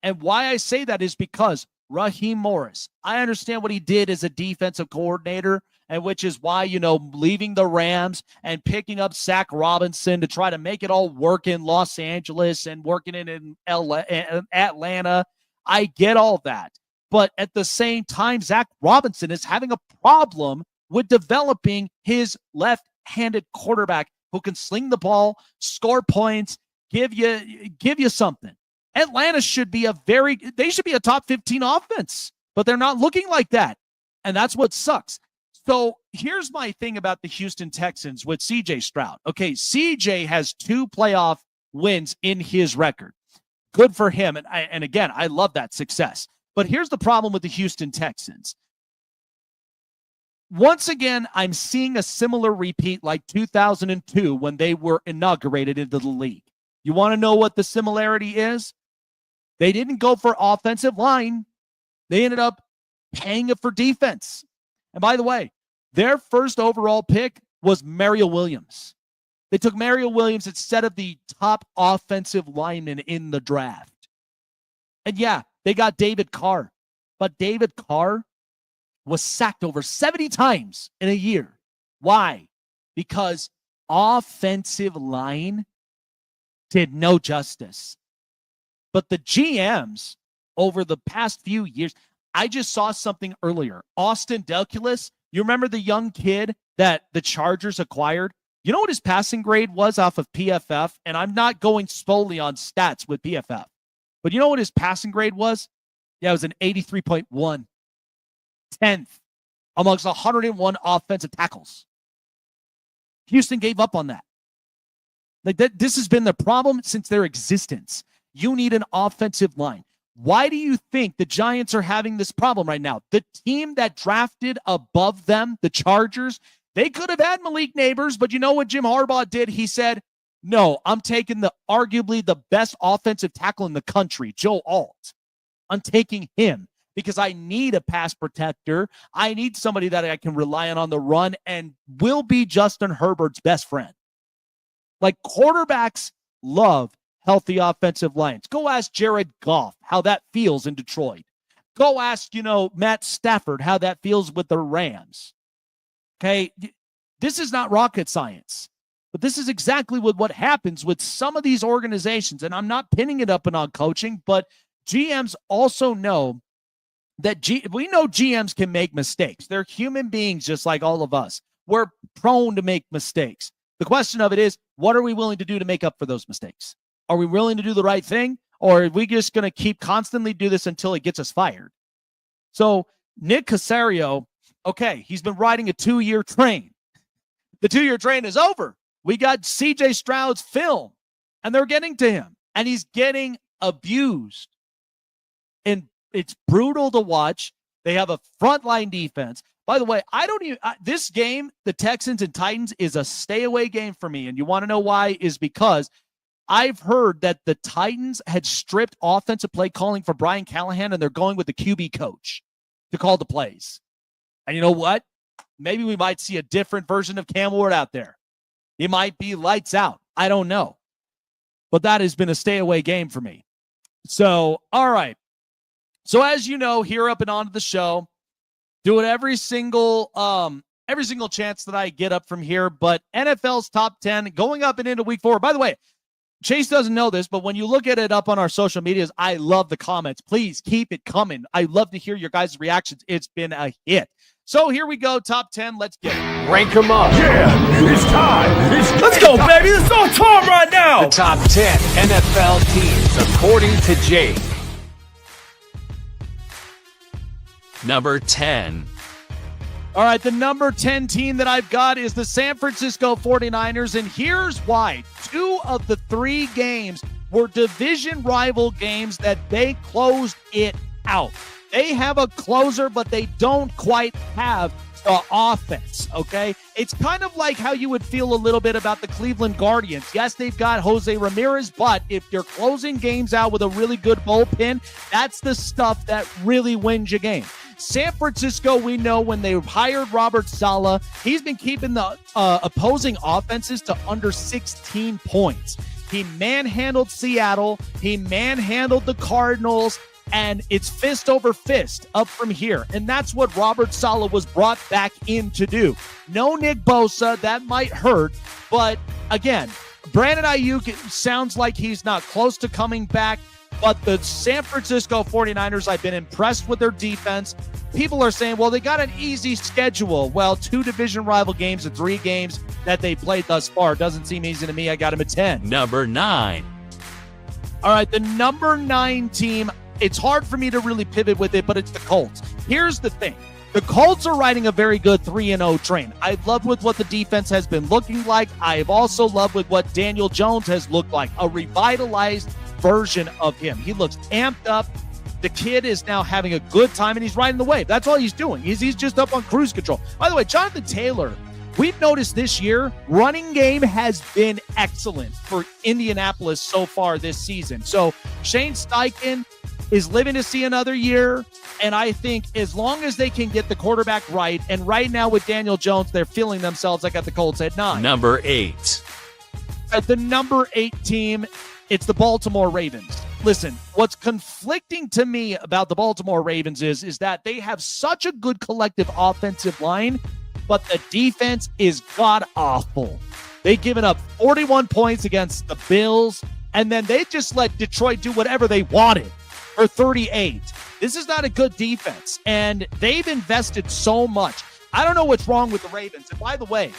And why I say that is because Raheem Morris, I understand what he did as a defensive coordinator, and which is why, leaving the Rams and picking up Zach Robinson to try to make it all work in Los Angeles and working it in Atlanta. I get all that. But at the same time, Zach Robinson is having a problem with developing his left-handed quarterback who can sling the ball, score points, give you something. Atlanta should be they should be a top 15 offense, but they're not looking like that. And that's what sucks. So here's my thing about the Houston Texans with CJ Stroud. Okay, CJ has 2 playoff wins in his record. Good for him. And again, I love that success. But here's the problem with the Houston Texans. Once again, I'm seeing a similar repeat like 2002 when they were inaugurated into the league. You want to know what the similarity is? They didn't go for offensive line. They ended up paying it for defense. And by the way, their first overall pick was Mario Williams. They took Mario Williams instead of the top offensive lineman in the draft. And yeah, they got David Carr. But David Carr was sacked over 70 times in a year. Why? Because offensive line did no justice. But the GMs over the past few years, I just saw something earlier. Austin Delculus, you remember the young kid that the Chargers acquired? You know what his passing grade was off of PFF? And I'm not going solely on stats with PFF. But you know what his passing grade was? Yeah, it was an 83.1. 10th amongst 101 offensive tackles. Houston gave up on that. This has been the problem since their existence. You need an offensive line. Why do you think the Giants are having this problem right now? The team that drafted above them, the Chargers, they could have had Malik Neighbors, but you know what Jim Harbaugh did? He said, no, I'm taking arguably the best offensive tackle in the country, Joe Alt. I'm taking him because I need a pass protector. I need somebody that I can rely on the run and will be Justin Herbert's best friend. Like, quarterbacks love healthy offensive lines. Go ask Jared Goff how that feels in Detroit. Go ask, Matt Stafford how that feels with the Rams. Okay, this is not rocket science, but this is exactly what happens with some of these organizations. And I'm not pinning it up on coaching, but GMs also know that we know GMs can make mistakes. They're human beings just like all of us. We're prone to make mistakes. The question of it is, what are we willing to do to make up for those mistakes? Are we willing to do the right thing? Or are we just going to keep constantly do this until it gets us fired? So Nick Caserio, okay, he's been riding a 2-year train. The 2-year train is over. We got CJ Stroud's film, and they're getting to him, and he's getting abused. And it's brutal to watch. They have a frontline defense. By the way, this game, the Texans and Titans, is a stay-away game for me. And you want to know why? Is because I've heard that the Titans had stripped offensive play calling for Brian Callahan, and they're going with the QB coach to call the plays. And you know what? maybe we might see a different version of Cam Ward out there. He might be lights out. I don't know. But that has been a stay away game for me. So, all right. So as you know, here up and onto the show, do it every single chance that I get up from here. But NFL's top 10 going up and into week 4. By the way, Chase doesn't know this, but when you look at it up on our social medias, I love the comments. Please keep it coming. I love to hear your guys' reactions. It's been a hit. So here we go, top 10. Let's get it. Rank them up. Yeah, it's time. Let's go, baby. It's on time right now. The top 10 NFL teams according to Jake. Number 10. All right, the number 10 team that I've got is the San Francisco 49ers, and here's why. 2 of the 3 games were division rival games that they closed it out. They have a closer, but they don't quite have the offense, okay? It's kind of like how you would feel a little bit about the Cleveland Guardians. Yes, they've got Jose Ramirez, but if you're closing games out with a really good bullpen, that's the stuff that really wins you game. San Francisco, we know when they hired Robert Saleh, he's been keeping the opposing offenses to under 16 points. He manhandled Seattle. He manhandled the Cardinals. And it's fist over fist up from here. And that's what Robert Saleh was brought back in to do. No Nick Bosa, that might hurt. But again, Brandon Ayuk, it sounds like he's not close to coming back. But the San Francisco 49ers, I've been impressed with their defense. People are saying, well, they got an easy schedule. Well, 2 division rival games and 3 games that they played thus far. Doesn't seem easy to me. I got him at 10. Number 9. All right, the number 9 team, it's hard for me to really pivot with it, but it's the Colts. Here's the thing. The Colts are riding a very good 3-0 train. I love with what the defense has been looking like. I've also loved with what Daniel Jones has looked like, a revitalized version of him. He looks amped up. The kid is now having a good time, and he's riding the wave. That's all he's doing. He's just up on cruise control. By the way, Jonathan Taylor, we've noticed this year, running game has been excellent for Indianapolis so far this season. So Shane Steichen is living to see another year, and I think as long as they can get the quarterback right, and right now with Daniel Jones, they're feeling themselves. I got the Colts at 9. Number 8. At the number 8 team, it's the Baltimore Ravens. Listen, what's conflicting to me about the Baltimore Ravens is that they have such a good collective offensive line, but the defense is god-awful. They've given up 41 points against the Bills, and then they just let Detroit do whatever they wanted for 38. This is not a good defense, and they've invested so much. I don't know what's wrong with the Ravens. And by the way,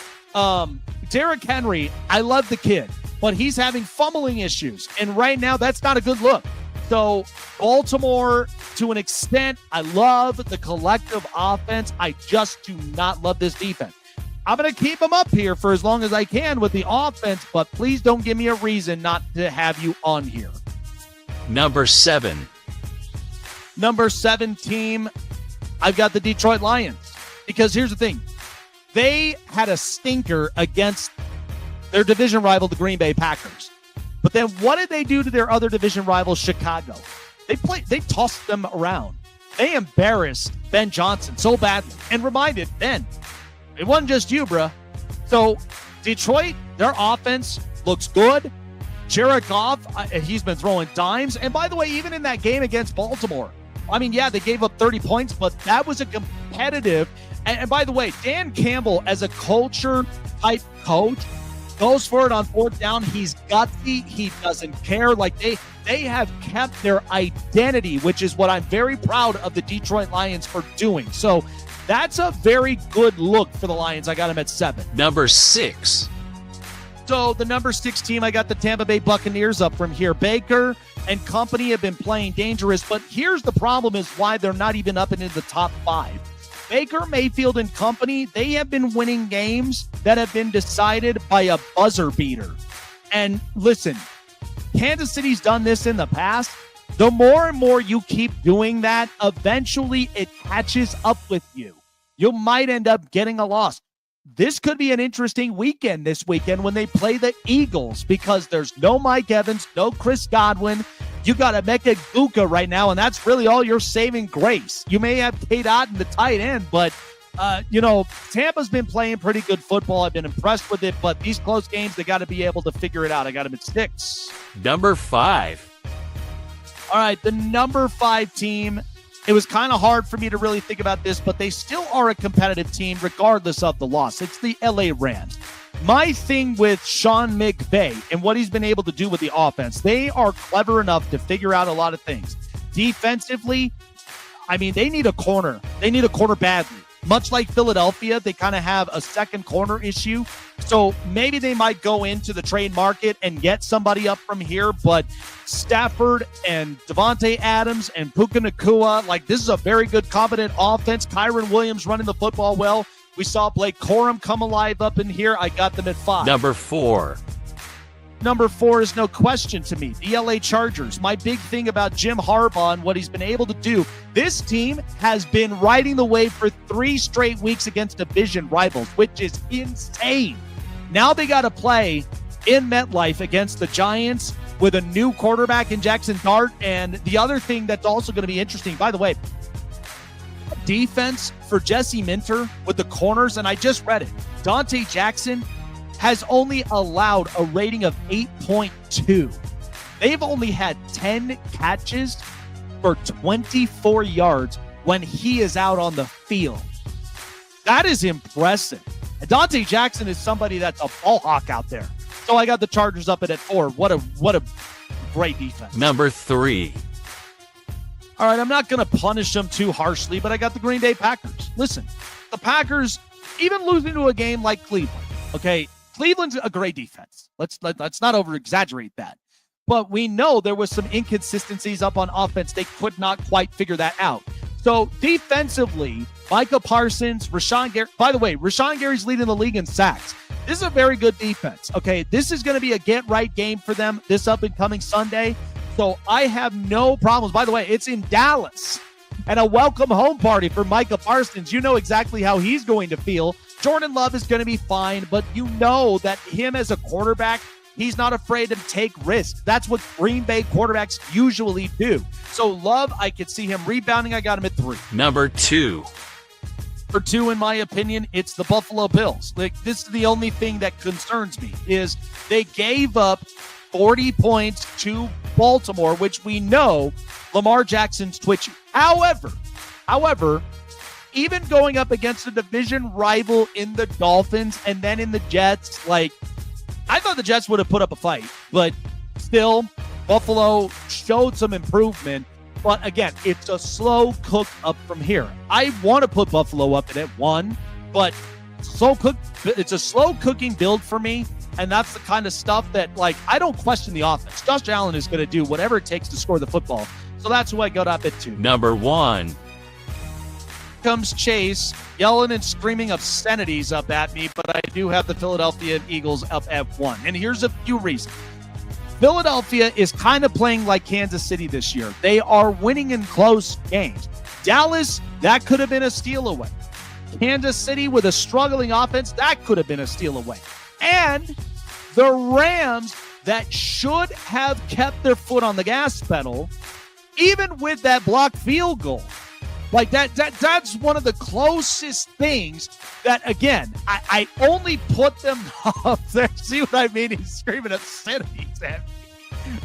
Derrick Henry, I love the kid, but he's having fumbling issues, and right now that's not a good look. So Baltimore, to an extent, I love the collective offense. I just do not love this defense. I'm going to keep them up here for as long as I can with the offense, but please don't give me a reason not to have you on here. Number 7. Number 7 team, I've got the Detroit Lions. Because here's the thing. They had a stinker against their division rival, the Green Bay Packers. But then what did they do to their other division rival, Chicago? They tossed them around. They embarrassed Ben Johnson so badly and reminded Ben, it wasn't just you, bruh. So Detroit, their offense looks good. Jared Goff, he's been throwing dimes. And by the way, even in that game against Baltimore, I mean, yeah, they gave up 30 points, but that was a competitive. And by the way, Dan Campbell, as a culture-type coach, goes for it on 4th down. He's gutsy. He doesn't care. Like, they have kept their identity, which is what I'm very proud of the Detroit Lions for doing. So that's a very good look for the Lions. I got them at 7. Number 6. So the number 6 team, I got the Tampa Bay Buccaneers up from here. Baker and company have been playing dangerous, but here's the problem is why they're not even up into the top 5. Baker Mayfield and company, they have been winning games that have been decided by a buzzer beater. And listen, Kansas City's done this in the past. The more and more you keep doing that, eventually it catches up with you. You might end up getting a loss. This could be an interesting weekend this weekend when they play the Eagles because there's no Mike Evans, no Chris Godwin. You got Emeka Egbuka right now, and that's really all your saving grace. You may have K. Dot in the tight end, but Tampa's been playing pretty good football. I've been impressed with it, but these close games, they got to be able to figure it out. I got them at 6. Number 5. All right, the number 5 team. It was kind of hard for me to really think about this, but they still are a competitive team regardless of the loss. It's the LA Rams. My thing with Sean McVay and what he's been able to do with the offense, they are clever enough to figure out a lot of things. Defensively, they need a corner. They need a corner badly. Much like Philadelphia, they kind of have a second corner issue. So maybe they might go into the trade market and get somebody up from here. But Stafford and Devontae Adams and Puka Nacua, this is a very good, competent offense. Kyron Williams running the football well. We saw Blake Corum come alive up in here. I got them at 5. Number 4. Number 4 is no question to me. The LA Chargers. My big thing about Jim Harbaugh and what he's been able to do, this team has been riding the wave for 3 straight weeks against division rivals, which is insane. Now they got to play in MetLife against the Giants with a new quarterback in Jackson Dart. And the other thing that's also going to be interesting, by the way, defense for Jesse Minter with the corners, and I just read it. Dante Jackson has only allowed a rating of 8.2. They've only had 10 catches for 24 yards when he is out on the field. That is impressive. And Dante Jackson is somebody that's a ball hawk out there. So I got the Chargers up at 4. What a great defense. Number 3. All right, I'm not going to punish them too harshly, but I got the Green Bay Packers. Listen, the Packers, even losing to a game like Cleveland, okay, Cleveland's a great defense. Let's not over-exaggerate that. But we know there was some inconsistencies up on offense. They could not quite figure that out. So defensively, Micah Parsons, Rashawn Gary. By the way, Rashawn Gary's leading the league in sacks. This is a very good defense. Okay, this is going to be a get-right game for them this up-and-coming Sunday. So I have no problems. By the way, it's in Dallas. And a welcome home party for Micah Parsons. You know exactly how he's going to feel. Jordan Love is going to be fine, but you know that him as a quarterback, he's not afraid to take risks. That's what Green Bay quarterbacks usually do. So Love, I could see him rebounding. I got him at 3. Number 2. For 2, in my opinion, it's the Buffalo Bills. This is the only thing that concerns me is they gave up 40 points to Baltimore, which we know Lamar Jackson's twitchy. However, even going up against a division rival in the Dolphins and then in the Jets, I thought the Jets would have put up a fight, but still, Buffalo showed some improvement. But again, it's a slow cook up from here. I want to put Buffalo up at 1, but it's a slow cooking build for me. And that's the kind of stuff that, I don't question the offense. Josh Allen is going to do whatever it takes to score the football. So that's who I got up at 2. Number 1. Comes Chase yelling and screaming obscenities up at me, but I do have the Philadelphia Eagles up at 1. And here's a few reasons. Philadelphia is kind of playing like Kansas City this year. They are winning in close games. Dallas, that could have been a steal away. Kansas City with a struggling offense, that could have been a steal away. And the Rams that should have kept their foot on the gas pedal, even with that blocked field goal. That's one of the closest things that, again, I only put them up there. See what I mean? He's screaming obscenities at me.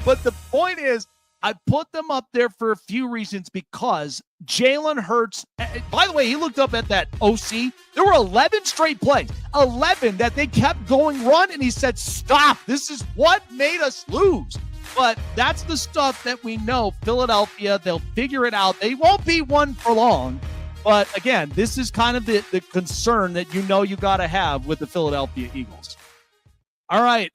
But the point is, I put them up there for a few reasons because Jalen Hurts, by the way, he looked up at that OC. There were 11 straight plays, 11 that they kept going run, and he said, stop. This is what made us lose. But that's the stuff that we know. Philadelphia, they'll figure it out. They won't be one for long. But again, this is kind of the concern that you got to have with the Philadelphia Eagles. All right.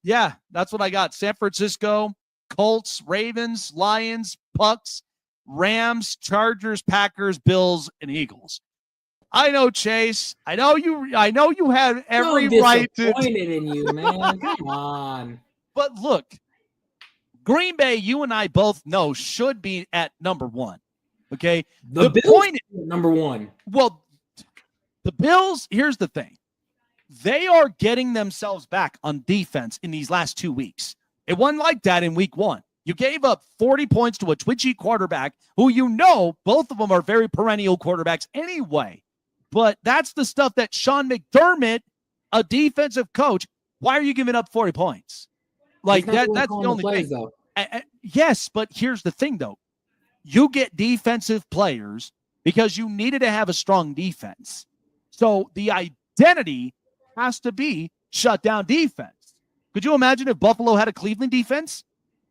Yeah, that's what I got. San Francisco, Colts, Ravens, Lions, Bucks, Rams, Chargers, Packers, Bills, and Eagles. I know, Chase. I know you have every right to. I'm disappointed in you, man. Come on. But look, Green Bay, you and I both know, should be at number 1. Okay? The Bills point is number 1. Well, the Bills, here's the thing. They are getting themselves back on defense in these last 2 weeks. It wasn't like that in week 1. You gave up 40 points to a twitchy quarterback who both of them are very perennial quarterbacks anyway. But that's the stuff that Sean McDermott, a defensive coach, why are you giving up 40 points? Like that's the only thing. Yes, but here's the thing, though. You get defensive players because you needed to have a strong defense. So the identity has to be shut down defense. Could you imagine if Buffalo had a Cleveland defense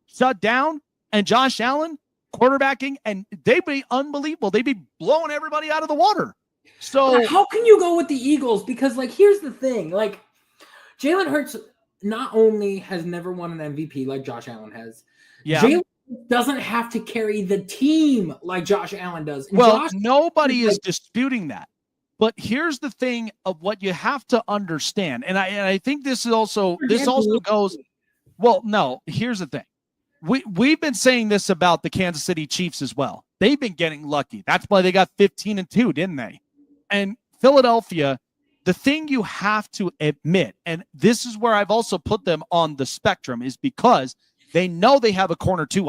shut down and Josh Allen quarterbacking, and they'd be unbelievable. They'd be blowing everybody out of the water. So how can you go with the Eagles? Because like, here's the thing, like Jalen Hurts not only has never won an MVP like Josh Allen has, Jalen doesn't have to carry the team like Josh Allen does. And well, nobody is disputing that. But here's the thing of what you have to understand. And I think this also goes, well, no, here's the thing. We've been saying this about the Kansas City Chiefs as well. They've been getting lucky. That's why they got 15-2, didn't they? And Philadelphia, the thing you have to admit, and this is where I've also put them on the spectrum, is because they know they have a corner two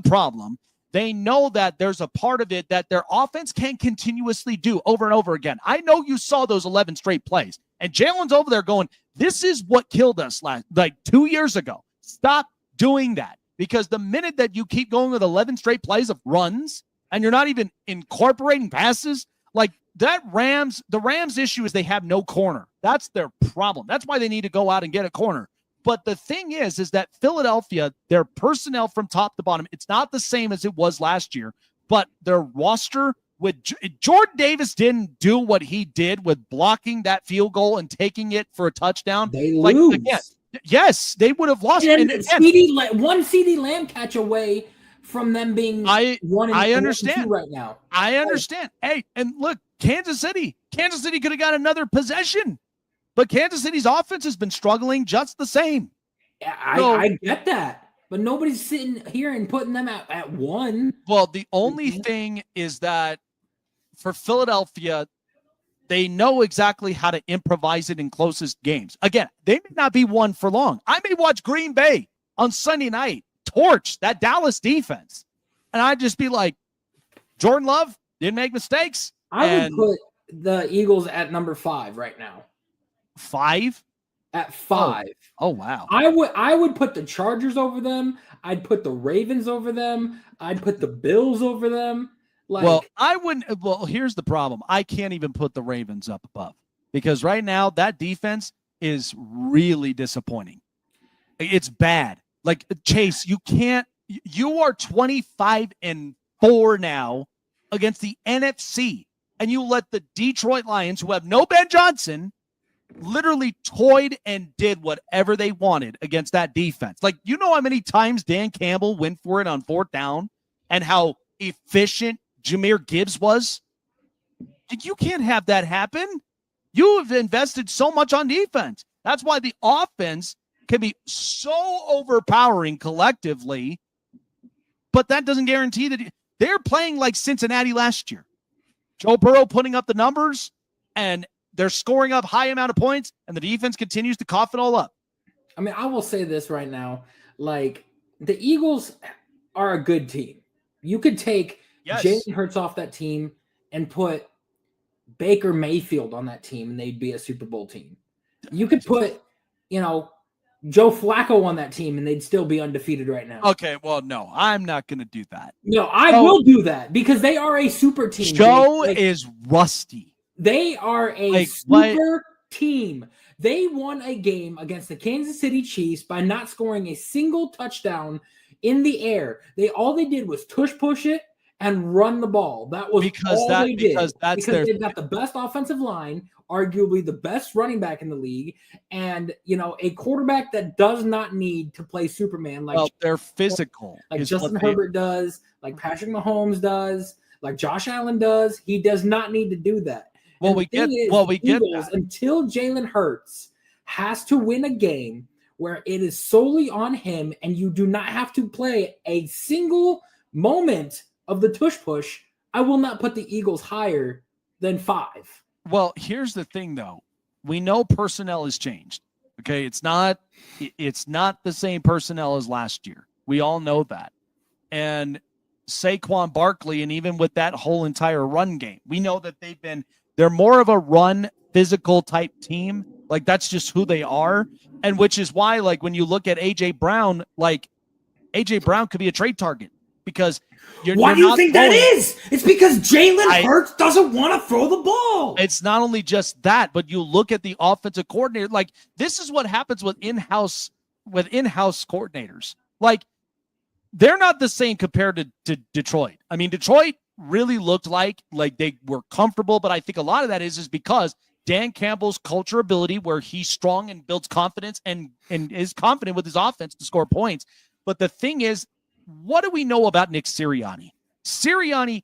problem. They know that there's a part of it that their offense can continuously do over and over again. I know you saw those 11 straight plays, and Jalen's over there going, this is what killed us 2 years ago. Stop doing that, because the minute that you keep going with 11 straight plays of runs and you're not even incorporating passes, like the Rams issue is they have no corner. That's their problem. That's why they need to go out and get a corner. But the thing is that Philadelphia, their personnel from top to bottom, it's not the same as it was last year, but their roster with Jordan Davis didn't do what he did with blocking that field goal and taking it for a touchdown. They lose. Yes, they would have lost. And one CD Lamb catch away from them being I understand right now. I understand. Hey, and look, Kansas City could have got another possession. But Kansas City's offense has been struggling just the same. I get that. But nobody's sitting here and putting them at one. Well, the only thing is that for Philadelphia, they know exactly how to improvise it in closest games. Again, they may not be one for long. I may watch Green Bay on Sunday night torch that Dallas defense. And I'd just be like, Jordan Love didn't make mistakes. I would put the Eagles at number 5 right now. 5? At 5. Oh wow. I would put the Chargers over them. I'd put the Ravens over them. I'd put the Bills over them. I wouldn't. Well, here's the problem. I can't even put the Ravens up above, because right now that defense is really disappointing. It's bad. Like, Chase, you are 25-4 now against the NFC, and you let the Detroit Lions, who have no Ben Johnson, literally toyed and did whatever they wanted against that defense. Like, you know how many times Dan Campbell went for it on 4th down and how efficient Jahmyr Gibbs was? You can't have that happen. You have invested so much on defense. That's why the offense can be so overpowering collectively, but that doesn't guarantee that they're playing like Cincinnati last year. Joe Burrow putting up the numbers, and they're scoring up high amount of points, and the defense continues to cough it all up. I mean, I will say this right now. Like, the Eagles are a good team. You could take Jalen Hurts off that team and put Baker Mayfield on that team, and they'd be a Super Bowl team. You could put, Joe Flacco on that team, and they'd still be undefeated right now. Okay, well, no, I'm not going to do that. No, I will do that, because they are a super team. Joe is rusty. They are a super team. They won a game against the Kansas City Chiefs by not scoring a single touchdown in the air. All they did was push it and run the ball. That was all they did. Because they've got the best offensive line, arguably the best running back in the league, and a quarterback that does not need to play Superman they're physical. Like Justin Herbert does, like Patrick Mahomes does, like Josh Allen does. He does not need to do that. We get that. Until Jalen Hurts has to win a game where it is solely on him, and you do not have to play a single moment of the tush push, I will not put the Eagles higher than 5. Well, here's the thing, though. We know personnel has changed. Okay, it's not the same personnel as last year. We all know that. And Saquon Barkley and even with that whole entire run game. We know that they're more of a run physical type team. Like that's just who they are. And which is why, like, when you look at AJ Brown, like AJ Brown could be a trade target because why do you think that is? It's because Jalen Hurts doesn't want to throw the ball. It's not only just that, but you look at the offensive coordinator. Like this is what happens with in-house coordinators. Like they're not the same compared to Detroit. I mean, Detroit really looked like they were comfortable, but I think a lot of that is because Dan Campbell's culture ability, where he's strong and builds confidence and is confident with his offense to score points. But the thing is, what do we know about Nick Sirianni? Sirianni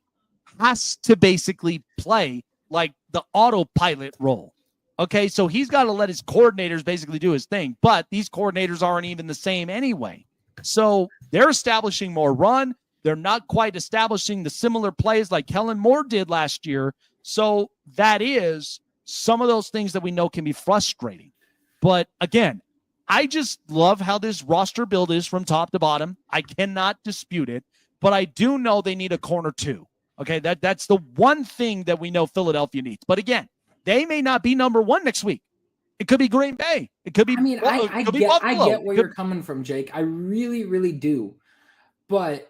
has to basically play like the autopilot role. Okay, so he's got to let his coordinators basically do his thing, but these coordinators aren't even the same anyway. So they're establishing more run. They're not quite establishing the similar plays like Kellen Moore did last year. So that is some of those things that we know can be frustrating. But again, I just love how this roster build is from top to bottom. I cannot dispute it, but I do know they need a corner too. Okay, that's the one thing that we know Philadelphia needs. But again, they may not be number one next week. It could be Green Bay. It could be. I mean, I get where you're coming from, Jake. I really, really do. But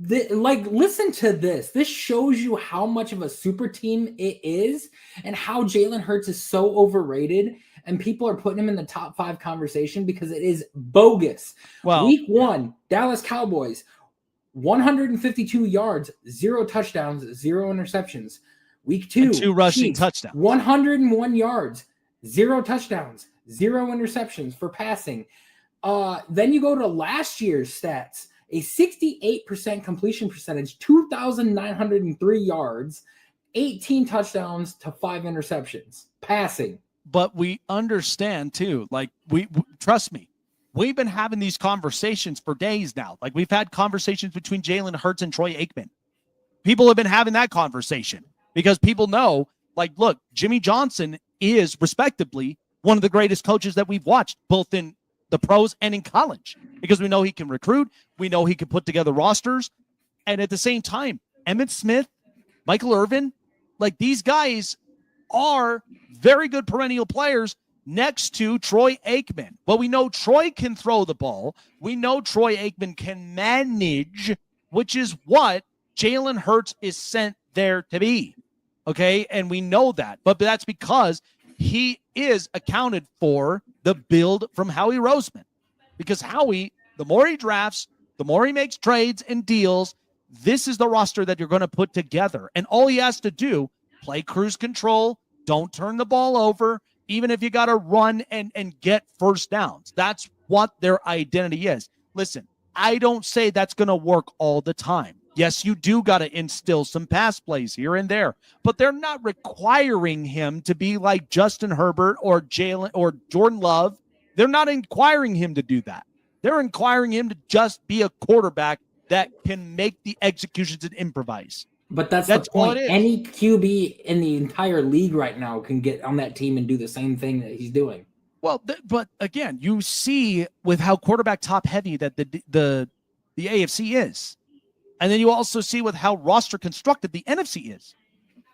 listen to this. This shows you how much of a super team it is, and how Jalen Hurts is so overrated, and people are putting him in the top 5 conversation because it is bogus. Well, week 1, Dallas Cowboys, 152 yards, 0 touchdowns, 0 interceptions. Week 2, and 2 rushing touchdowns, 101 yards, 0 touchdowns, 0 interceptions for passing. Then you go to last year's stats, a 68% completion percentage, 2,903 yards, 18 touchdowns to 5 interceptions passing. But we understand too, like we trust me, we've been having these conversations for days now. Like we've had conversations between Jalen Hurts and Troy Aikman. People have been having that conversation because people know, like, look, Jimmy Johnson is respectively one of the greatest coaches that we've watched, both in the pros and in college, because we know he can recruit. We know he can put together rosters. And at the same time, Emmitt Smith, Michael Irvin, like these guys are very good perennial players next to Troy Aikman. But we know Troy can throw the ball. We know Troy Aikman can manage, which is what Jalen Hurts is sent there to be. Okay, and we know that. But that's because he is accounted for the build from Howie Roseman. Because Howie, the more he drafts, the more he makes trades and deals, this is the roster that you're going to put together. And all he has to do, play cruise control, don't turn the ball over, even if you got to run and get first downs. That's what their identity is. Listen, I don't say that's going to work all the time. Yes, you do got to instill some pass plays here and there, but they're not requiring him to be like Justin Herbert or Jalen or Jordan Love. They're not requiring him to do that. They're requiring him to just be a quarterback that can make the executions and improvise. But that's the point. Any QB in the entire league right now can get on that team and do the same thing that he's doing. Well, but again, you see with how quarterback top heavy that the AFC is. And then you also see with how roster constructed the NFC is.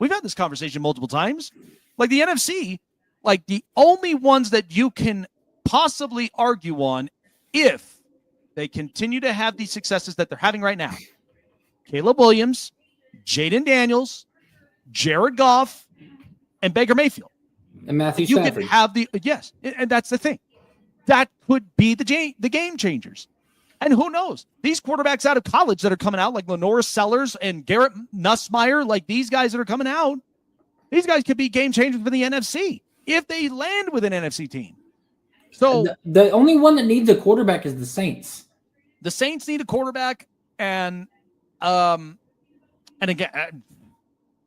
We've had this conversation multiple times. Like the NFC, like the only ones that you can possibly argue on if they continue to have these successes that they're having right now. Caleb Williams, Jaden Daniels, Jared Goff, and Baker Mayfield. And Matthew Stafford. You can have yes, and that's the thing. That could be the game changers. And who knows? These quarterbacks out of college that are coming out, like Lenore Sellers and Garrett Nussmeier, like these guys that are coming out, these guys could be game changers for the NFC if they land with an NFC team. So the only one that needs a quarterback is the Saints. The Saints need a quarterback, and again,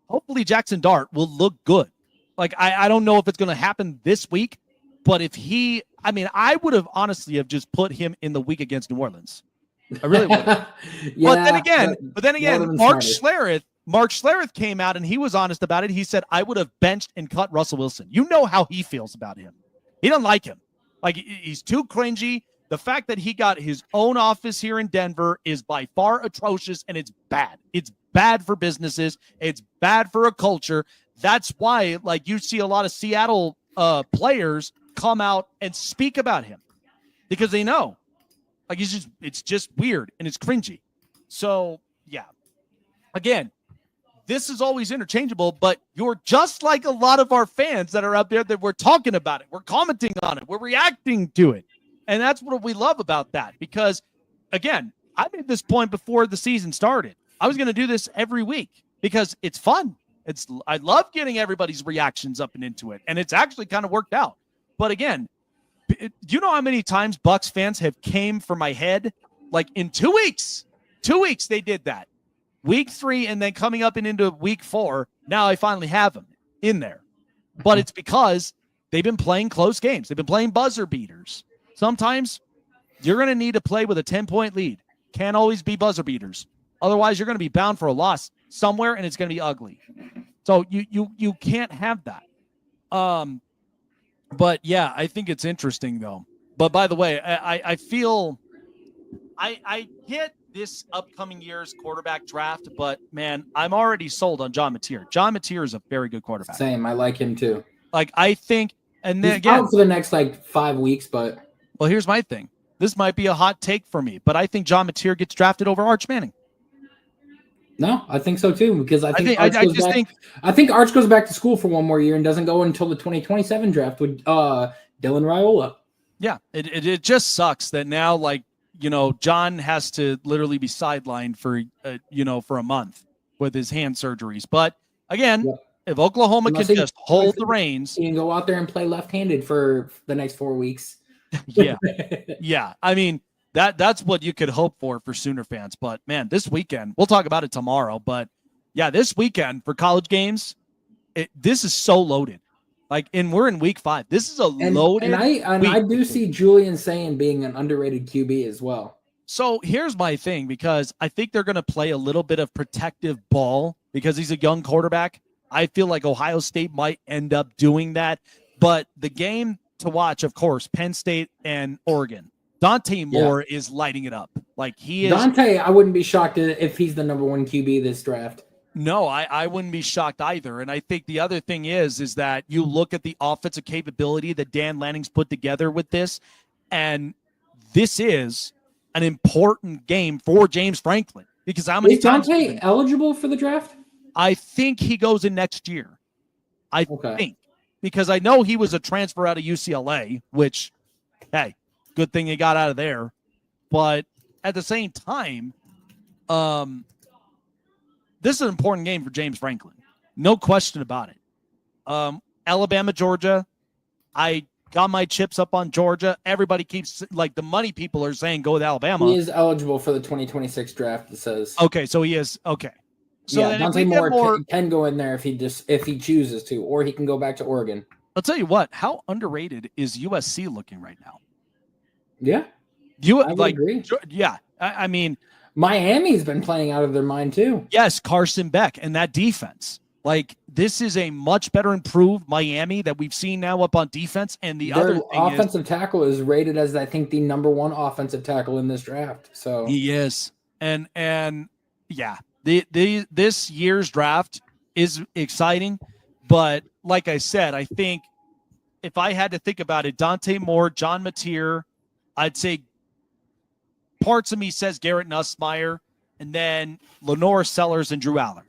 hopefully Jackson Dart will look good. Like I don't know if it's going to happen this week, but if I would have honestly have just put him in the week against New Orleans. I really would. But then again, Mark Schlereth came out and he was honest about it. He said, I would have benched and cut Russell Wilson. You know how he feels about him. He doesn't like him. Like he's too cringy. The fact that he got his own office here in Denver is by far atrocious, and it's bad. It's bad for businesses. It's bad for a culture. That's why, like, you see a lot of Seattle players come out and speak about him because they know, like, it's just weird and it's cringy. So, yeah. Again, this is always interchangeable, but you're just like a lot of our fans that are out there that we're talking about it. We're commenting on it. We're reacting to it. And that's what we love about that because, again, I made this point before the season started. I was going to do this every week because it's fun. I love getting everybody's reactions up and into it, and it's actually kind of worked out. But again, do you know how many times Bucks fans have came for my head? Like in 2 weeks. 2 weeks they did that. Week 3 and then coming up and into week 4, now I finally have them in there. But it's because they've been playing close games. They've been playing buzzer beaters. Sometimes you're going to need to play with a 10-point lead. Can't always be buzzer beaters. Otherwise, you're going to be bound for a loss somewhere, and it's going to be ugly. So you can't have that. But, yeah, I think it's interesting, though. But, by the way, I feel I get this upcoming year's quarterback draft, but, man, I'm already sold on John Mateer. John Mateer is a very good quarterback. Same. I like him, too. Like, I think – and then He's again – out for the next, 5 weeks, but – well, here's my thing. This might be a hot take for me, but I think John Mateer gets drafted over Arch Manning. No, I think so too, because I think Arch goes back to school for one more year and doesn't go until the 2027 draft with Dylan Raiola. Yeah, it just sucks that now, like, John has to literally be sidelined for a month with his hand surgeries. But again, if Oklahoma can just hold the reins, he can go out there and play left-handed for the next 4 weeks. Yeah. I mean, that's what you could hope for Sooner fans. But, man, this weekend, we'll talk about it tomorrow. But, yeah, this weekend for college games, this is so loaded. Like, and we're in week 5. This is loaded. And I do see Julian Sayin being an underrated QB as well. So here's my thing, because I think they're going to play a little bit of protective ball because he's a young quarterback. I feel like Ohio State might end up doing that. But the game to watch, of course, Penn State and Oregon. Dante Moore is lighting it up. Like, he is. Dante, I wouldn't be shocked if he's the number 1 QB this draft. No, I wouldn't be shocked either. And I think the other thing is that you look at the offensive capability that Dan Lanning's put together with this, and this is an important game for James Franklin. Because how many times is Dante eligible for the draft? I think he goes in next year. I think. Because I know he was a transfer out of UCLA, which, hey, good thing he got out of there. But at the same time, this is an important game for James Franklin. No question about it. Alabama, Georgia, I got my chips up on Georgia. Everybody keeps, like, the money people are saying go with Alabama. He is eligible for the 2026 draft, it says. Okay, so he is. Okay. So yeah, Dante Moore can go in there if he chooses to, or he can go back to Oregon. I'll tell you what, how underrated is USC looking right now? Yeah. I would agree. Yeah. I mean, Miami's been playing out of their mind too. Yes, Carson Beck and that defense. Like, this is a much better improved Miami that we've seen now up on defense. And their offensive tackle is rated as, I think, the number 1 offensive tackle in this draft. So he is. And yeah, this year's draft is exciting. But like I said, I think if I had to think about it, Dante Moore, John Mateer, I'd say parts of me says Garrett Nussmeier, and then Lenore Sellers and Drew Aller.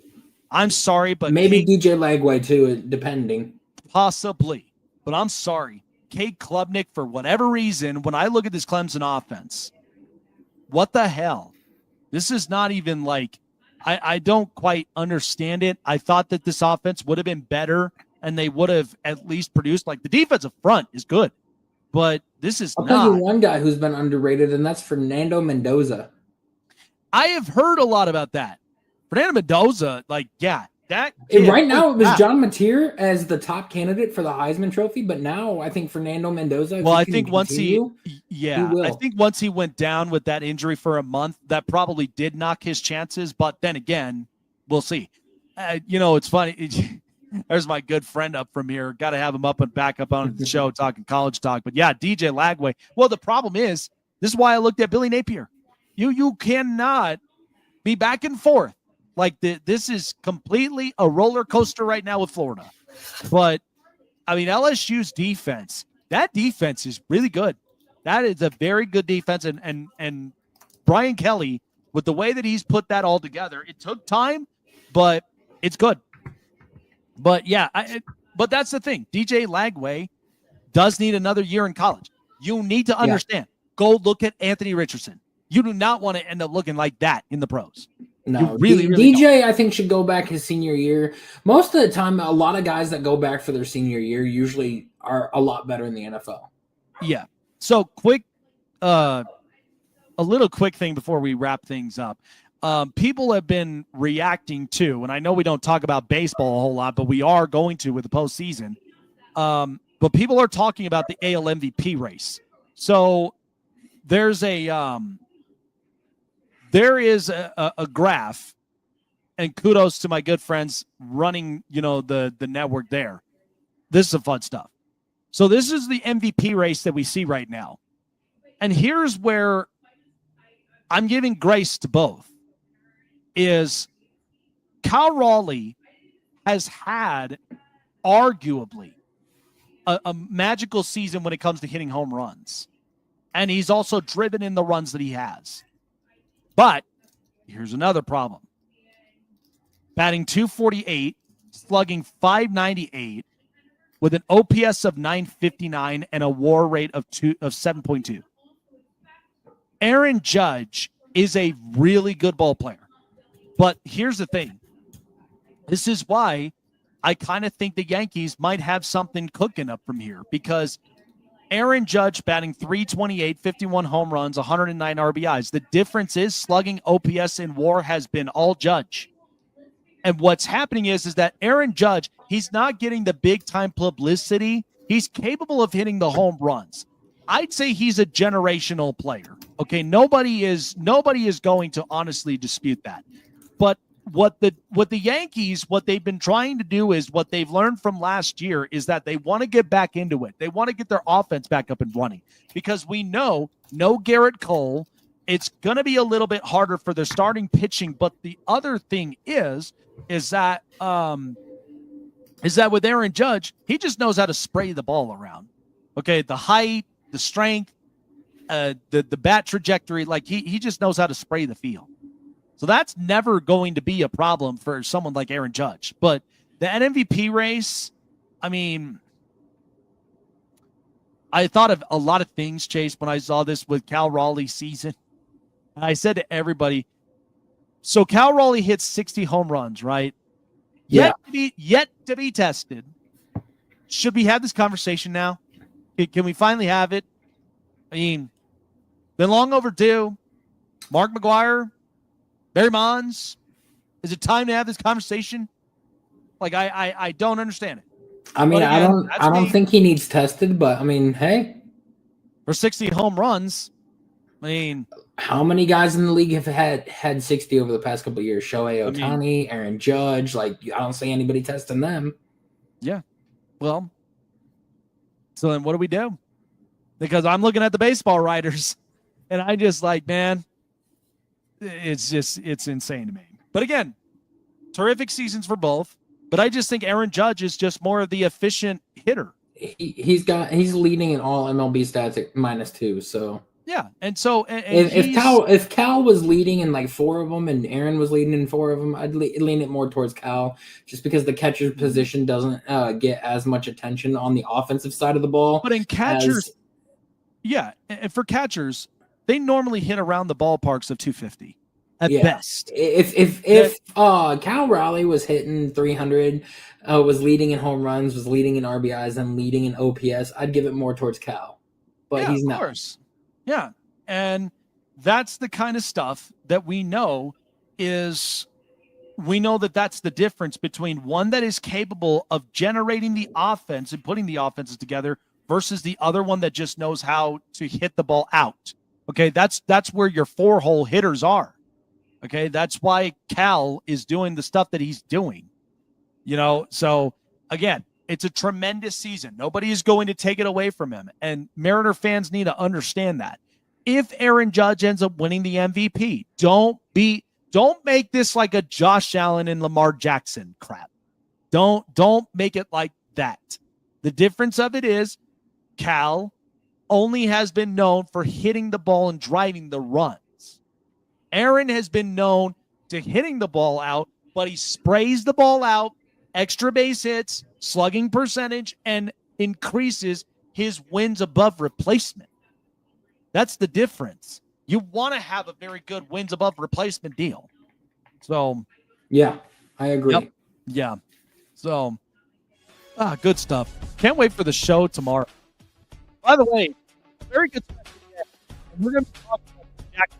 I'm sorry, but maybe DJ Lagway too, depending. Possibly, but I'm sorry. Cade Klubnik, for whatever reason, when I look at this Clemson offense, what the hell? This is not even like, I don't quite understand it. I thought that this offense would have been better and they would have at least produced, like, the defensive front is good, but this is I'll tell you one guy who's been underrated, and that's Fernando Mendoza. I have heard a lot about that. Fernando Mendoza, like, yeah. Right now, it was John Mateer as the top candidate for the Heisman Trophy, but now I think Fernando Mendoza. Well, I think once I think once he went down with that injury for a month, that probably did knock his chances. But then again, we'll see. It's funny. There's my good friend up from here. Got to have him up and back up on the show talking college talk. But yeah, DJ Lagway. Well, the problem is This is why I looked at Billy Napier. You cannot be back and forth. Like this is completely a roller coaster right now with Florida. But I mean, LSU's defense, that defense is really good. That is a very good defense. And Brian Kelly, with the way that he's put that all together, it took time, but it's good. But yeah, but that's the thing. DJ Lagway does need another year in college. You need to understand. Go look at Anthony Richardson. You do not want to end up looking like that in the pros. No, really DJ, don't. I think, should go back his senior year. Most of the time, a lot of guys that go back for their senior year usually are a lot better in the NFL. Yeah. So quick, a little quick thing before we wrap things up. People have been reacting to, and I know we don't talk about baseball a whole lot, but we are going to with the postseason. But people are talking about the AL MVP race. So there is a graph, and kudos to my good friends running, the network there. This is some fun stuff. So this is the MVP race that we see right now. And here's where I'm giving grace to both. Is Cal Raleigh has had arguably a magical season when it comes to hitting home runs. And he's also driven in the runs that he has. But here's another problem. Batting .248, slugging .598, with an OPS of .959 and a WAR rate of 7.2. Aaron Judge is a really good ball player. But here's the thing. This is why I kind of think the Yankees might have something cooking up from here, because Aaron Judge batting .328, 51 home runs, 109 RBIs. The difference is slugging, OPS, and WAR has been all Judge. And what's happening is that Aaron Judge, he's not getting the big-time publicity. He's capable of hitting the home runs. I'd say he's a generational player. Okay, nobody is going to honestly dispute that. But what the Yankees, what they've been trying to do is what they've learned from last year is that they want to get back into it. They want to get their offense back up and running, because we know no Garrett Cole. It's going to be a little bit harder for their starting pitching. But the other thing is that with Aaron Judge, he just knows how to spray the ball around. Okay, the height, the strength, the bat trajectory, like he just knows how to spray the field. So that's never going to be a problem for someone like Aaron Judge. But the MVP race, I mean, I thought of a lot of things, Chase, when I saw this with Cal Raleigh's season. And I said to everybody, so Cal Raleigh hits 60 home runs, right? Yet to be tested. Should we have this conversation now? Can we finally have it? I mean, been long overdue. Mark McGwire, Barry Bonds, is it time to have this conversation? Like, I don't understand it. I mean, again, I don't think he needs tested, but I mean, hey, for 60 home runs, I mean, how many guys in the league have had 60 over the past couple of years? Shohei Ohtani, Aaron Judge. Like, I don't see anybody testing them. Yeah. Well, so then what do we do? Because I'm looking at the baseball writers, and I just like, man, it's insane to me. But again, terrific seasons for both. But I just think Aaron Judge is just more of the efficient hitter. He's leading in all MLB stats at -2. So yeah, and so if Cal was leading in like 4 of them and Aaron was leading in 4 of them, I'd lean it more towards Cal, just because the catcher's position doesn't get as much attention on the offensive side of the ball. But in catchers, and for catchers, they normally hit around the ballparks of 250 at best. If Cal Raleigh was hitting 300, was leading in home runs, was leading in RBIs, and leading in OPS, I'd give it more towards Cal. But he's not. Of course. Yeah, and that's the kind of stuff that we know that's the difference between one that is capable of generating the offense and putting the offenses together versus the other one that just knows how to hit the ball out. Okay, that's where your 4-hole hitters are. Okay, that's why Cal is doing the stuff that he's doing. So again, it's a tremendous season. Nobody is going to take it away from him. And Mariner fans need to understand that. if Aaron Judge ends up winning the MVP. Don't make this like a Josh Allen and Lamar Jackson crap. Don't make it like that. The difference of it is Cal only has been known for hitting the ball and driving the runs. Aaron has been known to hitting the ball out, but he sprays the ball out, extra base hits, slugging percentage, and increases his wins above replacement. That's the difference. You want to have a very good wins above replacement deal. So, yeah, I agree. Yep. Yeah. So, good stuff. Can't wait for the show tomorrow. By the way, very good stuff. We're going to be talking about the Jackson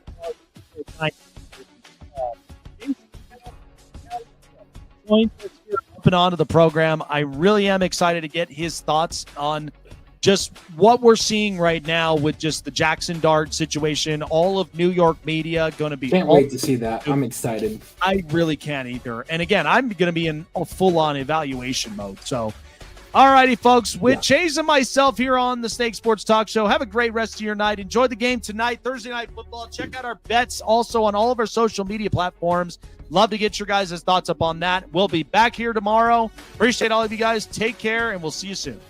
joins us here up and onto the program. I really am excited to get his thoughts on just what we're seeing right now with just the Jackson Dart situation. All of New York media going to be. Can't wait to see that. I'm excited. I really can't either. And again, I'm going to be in a full-on evaluation mode. So, all righty, folks. With Chase and myself here on the Snake Sports Talk Show, have a great rest of your night. Enjoy the game tonight, Thursday Night Football. Check out our bets also on all of our social media platforms. Love to get your guys' thoughts up on that. We'll be back here tomorrow. Appreciate all of you guys. Take care, and we'll see you soon.